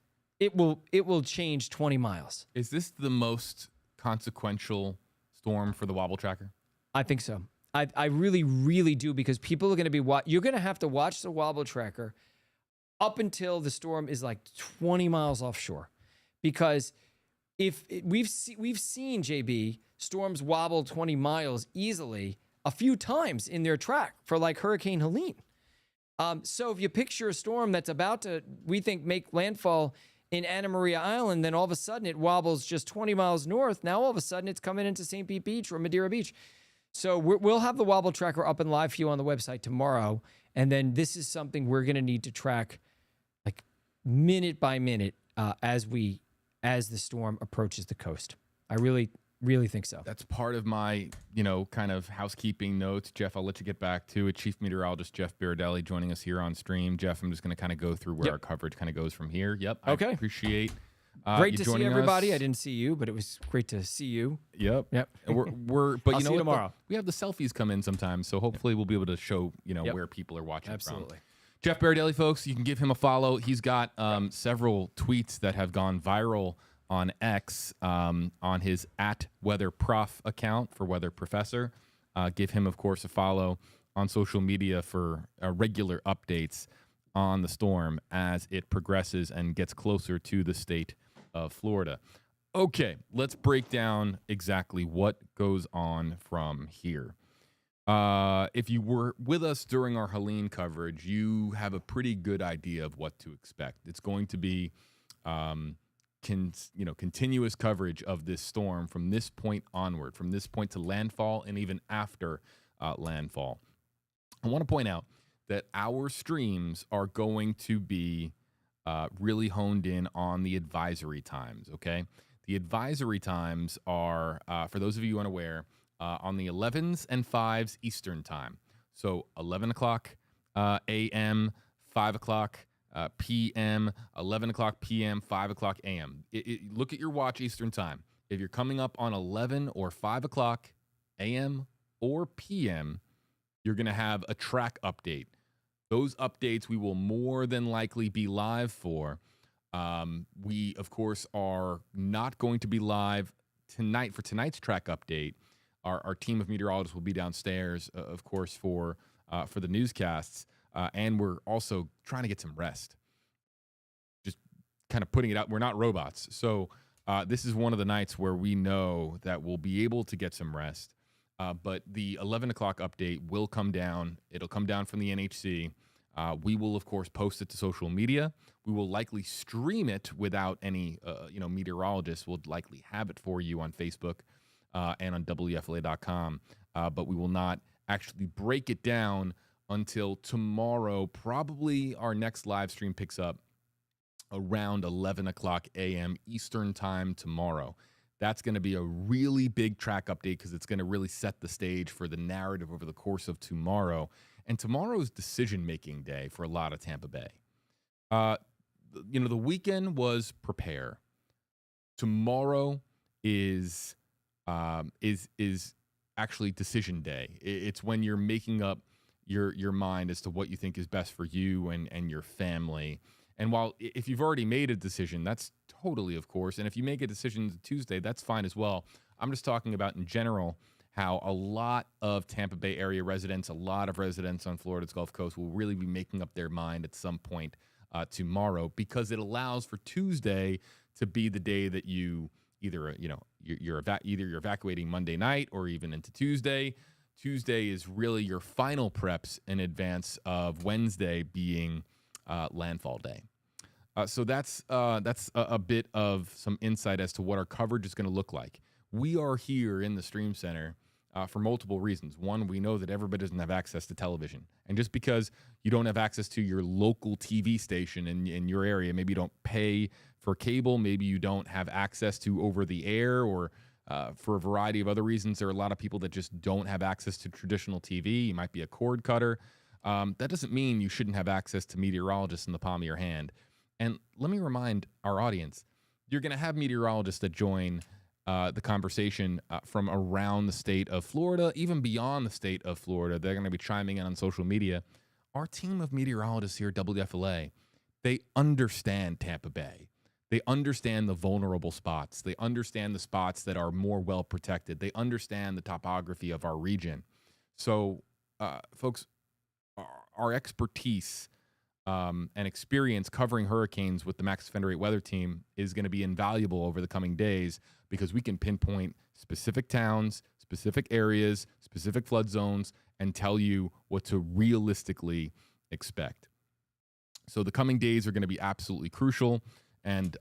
it will change 20 miles. Is this the most consequential storm for the Wobble tracker? I think so. I really, really do, because people are going to be you're going to have to watch the Wobble tracker up until the storm is like 20 miles offshore, because we've seen, JB, storms wobble 20 miles easily a few times in their track for like Hurricane Helene. So if you picture a storm that's about to, we think, make landfall in Anna Maria Island, then all of a sudden it wobbles just 20 miles north. Now all of a sudden it's coming into St. Pete Beach or Madeira Beach. So we'll have the Wobble tracker up and live for you on the website tomorrow. And then this is something we're going to need to track like minute by minute as the storm approaches the coast. I really, really think so. That's part of my, kind of housekeeping notes. Jeff, I'll let you get back to it. Chief Meteorologist Jeff Berardelli joining us here on stream. Jeff, I'm just going to kind of go through where our coverage kind of goes from here. Yep. Okay. I appreciate great to see everybody. Us. I didn't see you, but it was great to see you. Yep. And but I'll see you tomorrow. We have the selfies come in sometimes, so hopefully we'll be able to show, where people are watching Absolutely. from. Jeff Berardelli, folks, you can give him a follow. He's got several tweets that have gone viral on X, on his @WeatherProf account for Weather Professor. Give him, of course, a follow on social media for regular updates on the storm as it progresses and gets closer to the state of Florida. Okay, let's break down exactly what goes on from here. If you were with us during our Helene coverage, you have a pretty good idea of what to expect. It's going to be continuous coverage of this storm from this point onward, from this point to landfall and even after landfall. I want to point out that our streams are going to be really honed in on the advisory times, okay? The advisory times are, for those of you unaware, on the 11s and 5s Eastern time. So 11 o'clock a.m., 5 o'clock p.m., 11 o'clock p.m., 5 o'clock a.m. Look at your watch Eastern time. If you're coming up on 11 or 5 o'clock a.m. or p.m., you're going to have a track update. Those updates we will more than likely be live for. We, of course, are not going to be live tonight for tonight's track update. Our team of meteorologists will be downstairs, of course, for the newscasts, and we're also trying to get some rest. Just kind of putting it out. We're not robots. So this is one of the nights where we know that we'll be able to get some rest. But the 11 o'clock update will come down. It'll come down from the NHC. We will, of course, post it to social media. We will likely stream it without any, meteorologists. We'll likely have it for you on Facebook and on WFLA.com. But we will not actually break it down until tomorrow. Probably our next live stream picks up around 11 o'clock a.m. Eastern time tomorrow. That's going to be a really big track update because it's going to really set the stage for the narrative over the course of tomorrow. And tomorrow's decision-making day for a lot of Tampa Bay. The weekend was prepare. Tomorrow is actually decision day. It's when you're making up your mind as to what you think is best for you and your family. And while if you've already made a decision, that's totally, of course. And if you make a decision Tuesday, that's fine as well. I'm just talking about in general how a lot of Tampa Bay area residents, a lot of residents on Florida's Gulf Coast will really be making up their mind at some point tomorrow, because it allows for Tuesday to be the day that you either, you're evacuating Monday night or even into Tuesday. Tuesday is really your final preps in advance of Wednesday being landfall day. So that's a bit of some insight as to what our coverage is going to look like. We are here in the Stream Center for multiple reasons. One, we know that everybody doesn't have access to television. And just because you don't have access to your local TV station in your area, maybe you don't pay for cable, maybe you don't have access to over the air, or for a variety of other reasons, there are a lot of people that just don't have access to traditional TV. You might be a cord cutter. That doesn't mean you shouldn't have access to meteorologists in the palm of your hand. And let me remind our audience, you're going to have meteorologists that join the conversation from around the state of Florida, even beyond the state of Florida. They're going to be chiming in on social media. Our team of meteorologists here at WFLA, they understand Tampa Bay. They understand the vulnerable spots. They understand the spots that are more well protected. They understand the topography of our region. So, folks, our expertise and experience covering hurricanes with the Max Defender 8 weather team is going to be invaluable over the coming days, because we can pinpoint specific towns, specific areas, specific flood zones, and tell you what to realistically expect. So the coming days are going to be absolutely crucial, and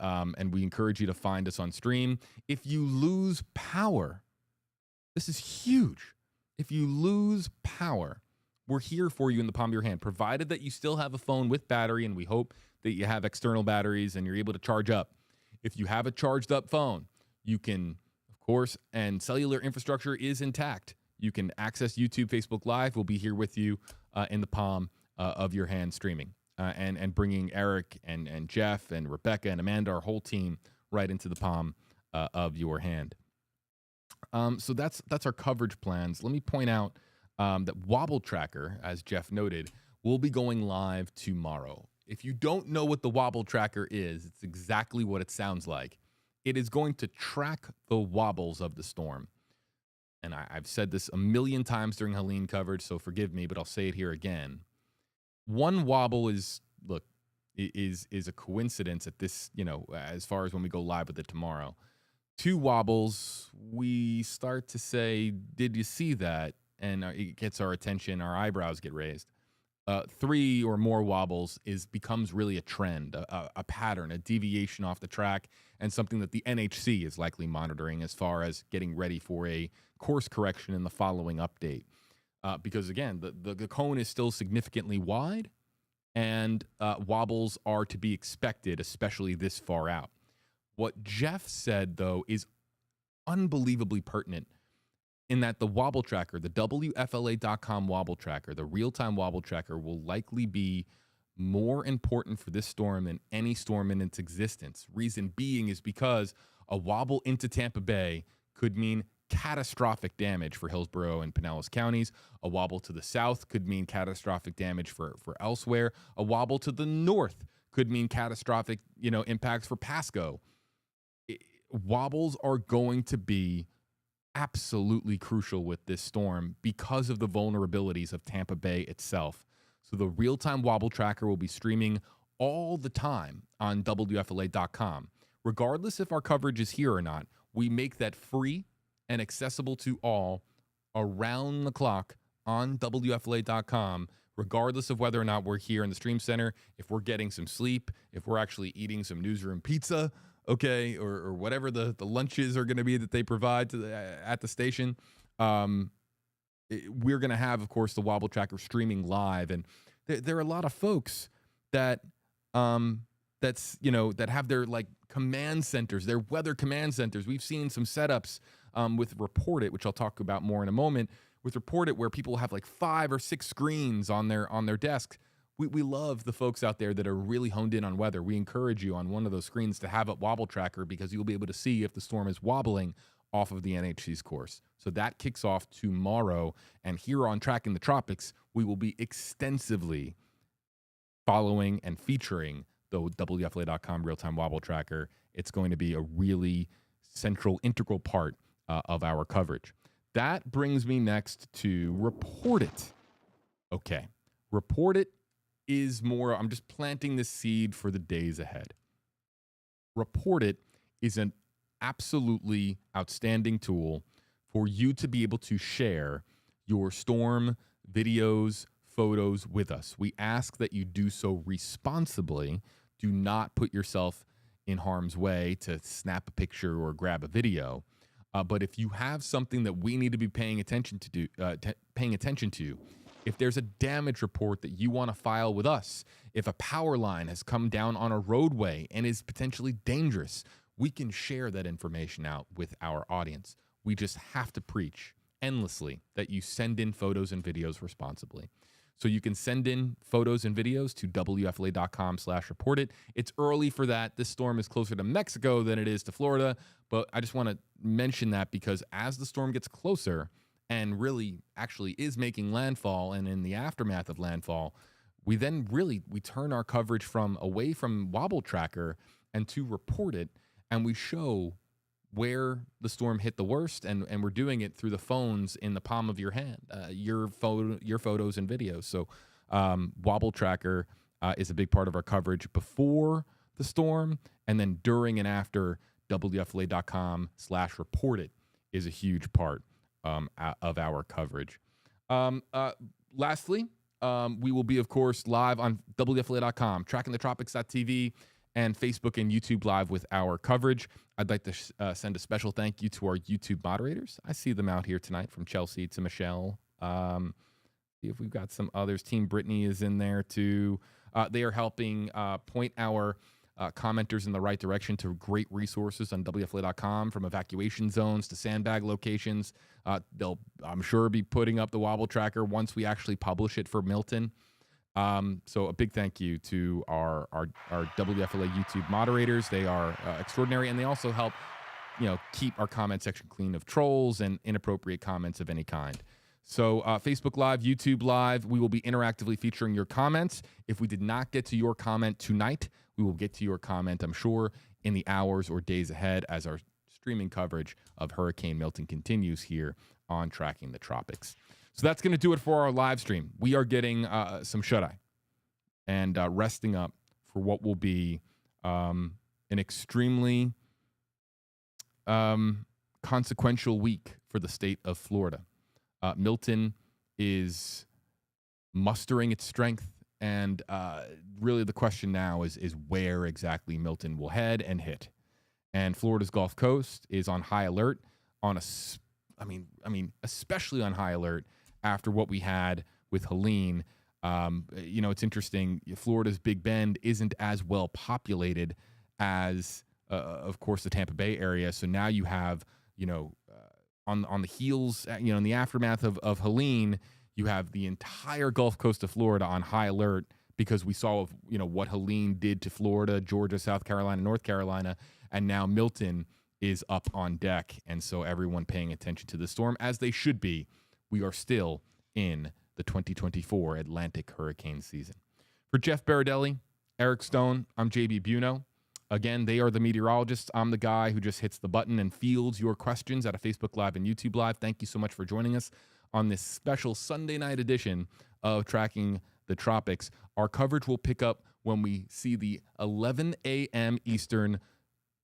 we encourage you to find us on stream. If you lose power, this is huge. If you lose power, we're here for you in the palm of your hand, provided that you still have a phone with battery, and we hope that you have external batteries and you're able to charge up. If you have a charged up phone, you can, of course, and cellular infrastructure is intact, you can access YouTube, Facebook Live. We'll be here with you in the palm of your hand streaming and bringing Eric and Jeff and Rebecca and Amanda, our whole team, right into the palm of your hand. So that's our coverage plans. Let me point out that Wobble Tracker, as Jeff noted, will be going live tomorrow. If you don't know what the Wobble Tracker is, it's exactly what it sounds like. It is going to track the wobbles of the storm. And I've said this a million times during Helene coverage, so forgive me, but I'll say it here again. One wobble is a coincidence at this, as far as when we go live with it tomorrow. Two wobbles, we start to say, did you see that? And it gets our attention, our eyebrows get raised. Three or more wobbles becomes really a trend, a pattern, a deviation off the track, and something that the NHC is likely monitoring as far as getting ready for a course correction in the following update. because, again, the cone is still significantly wide, and wobbles are to be expected, especially this far out. What Jeff said, though, is unbelievably pertinent in that the wobble tracker, the WFLA.com wobble tracker, the real-time wobble tracker, will likely be more important for this storm than any storm in its existence. Reason being is because a wobble into Tampa Bay could mean catastrophic damage for Hillsborough and Pinellas counties. A wobble to the south could mean catastrophic damage for elsewhere. A wobble to the north could mean catastrophic, impacts for Pasco. Wobbles are going to be absolutely crucial with this storm because of the vulnerabilities of Tampa Bay itself. So the real-time wobble tracker will be streaming all the time on WFLA.com. Regardless if our coverage is here or not, we make that free and accessible to all around the clock on WFLA.com, regardless of whether or not we're here in the stream center, if we're getting some sleep, if we're actually eating some newsroom pizza, okay, or whatever the lunches are going to be that they provide at the station. We're going to have, of course, the wobble tracker streaming live, and there are a lot of folks that that have their command centers, their weather command centers. We've seen some setups with Report It, which I'll talk about more in a moment, with Report It, where people have 5 or 6 screens on their desk. We love the folks out there that are really honed in on weather. We encourage you on one of those screens to have a wobble tracker because you'll be able to see if the storm is wobbling off of the NHC's course. So that kicks off tomorrow. And here on Tracking the Tropics, we will be extensively following and featuring the WFLA.com real-time wobble tracker. It's going to be a really central, integral part of our coverage. That brings me next to Report It. Okay, Report It is more, I'm just planting the seed for the days ahead. Report It is an absolutely outstanding tool for you to be able to share your storm videos, photos with us. We ask that you do so responsibly. Do not put yourself in harm's way to snap a picture or grab a video. But if you have something that we need to be paying attention to, if there's a damage report that you want to file with us, if a power line has come down on a roadway and is potentially dangerous, we can share that information out with our audience. We just have to preach endlessly that you send in photos and videos responsibly. So you can send in photos and videos to WFLA.com/reportit. It's early for that. This storm is closer to Mexico than it is to Florida, but I just want to mention that because as the storm gets closer and really actually is making landfall, and in the aftermath of landfall, we then we turn our coverage away from Wobble Tracker and to Report It, and we show where the storm hit the worst, and we're doing it through the phones in the palm of your hand, your photos and videos. So Wobble Tracker is a big part of our coverage before the storm, and then during and after. WFLA.com/reportit is a huge part of our coverage. Lastly, we will be, of course, live on WFLA.com, trackingthetropics.tv, and Facebook and YouTube Live with our coverage. I'd like to send a special thank you to our YouTube moderators. I see them out here tonight, from Chelsea to Michelle. See if we've got some others. Team Brittany is in there too. They are helping point our commenters in the right direction to great resources on WFLA.com, from evacuation zones to sandbag locations. They'll, I'm sure, be putting up the Wobble Tracker once we actually publish it for Milton. So a big thank you to our WFLA YouTube moderators. They are extraordinary, and they also help, keep our comment section clean of trolls and inappropriate comments of any kind. So Facebook Live, YouTube Live, we will be interactively featuring your comments. If we did not get to your comment tonight, we will get to your comment, I'm sure, in the hours or days ahead as our streaming coverage of Hurricane Milton continues here on Tracking the Tropics. So that's going to do it for our live stream. We are getting some shut-eye and resting up for what will be an extremely consequential week for the state of Florida. Milton is mustering its strength, and really the question now is where exactly Milton will head and hit. And Florida's Gulf Coast is on high alert, especially on high alert, after what we had with Helene. It's interesting. Florida's Big Bend isn't as well populated as, of course, the Tampa Bay area. So now you have, on the heels, in the aftermath of Helene, you have the entire Gulf Coast of Florida on high alert because we saw, what Helene did to Florida, Georgia, South Carolina, North Carolina, and now Milton is up on deck. And so everyone paying attention to the storm, as they should be. We are still in the 2024 Atlantic hurricane season. For Jeff Baradelli, Eric Stone, I'm JB Buno. Again, they are the meteorologists. I'm the guy who just hits the button and fields your questions at a Facebook Live and YouTube Live. Thank you so much for joining us on this special Sunday night edition of Tracking the Tropics. Our coverage will pick up when we see the 11 a.m. Eastern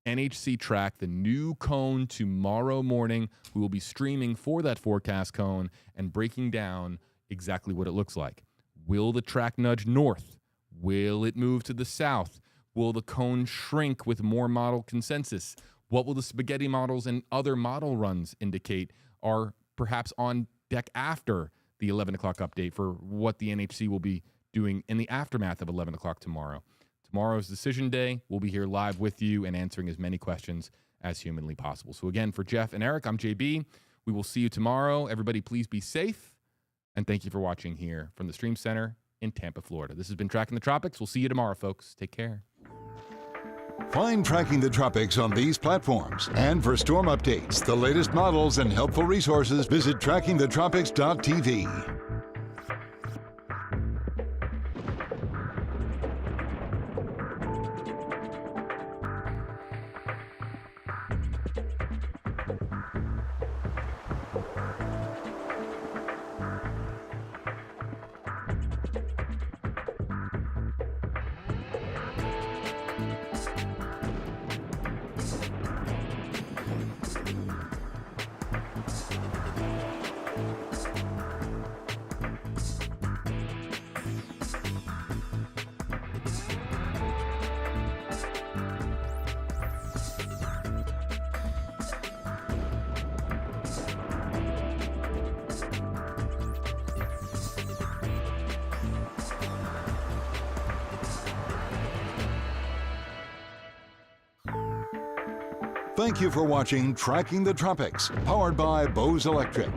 NHC track, the new cone tomorrow morning. We will be streaming for that forecast cone and breaking down exactly what it looks like. Will the track nudge north? Will it move to the south? Will the cone shrink with more model consensus? What will the spaghetti models and other model runs indicate are perhaps on deck after the 11 o'clock update for what the NHC will be doing in the aftermath of 11 o'clock tomorrow? Tomorrow's decision day. We'll be here live with you and answering as many questions as humanly possible. So again, for Jeff and Eric, I'm JB. We will see you tomorrow. Everybody, please be safe. And thank you for watching here from the Stream Center in Tampa, Florida. This has been Tracking the Tropics. We'll see you tomorrow, folks. Take care. Find Tracking the Tropics on these platforms. And for storm updates, the latest models, and helpful resources, visit trackingthetropics.tv. Thank you for watching Tracking the Tropics, powered by Bose Electric.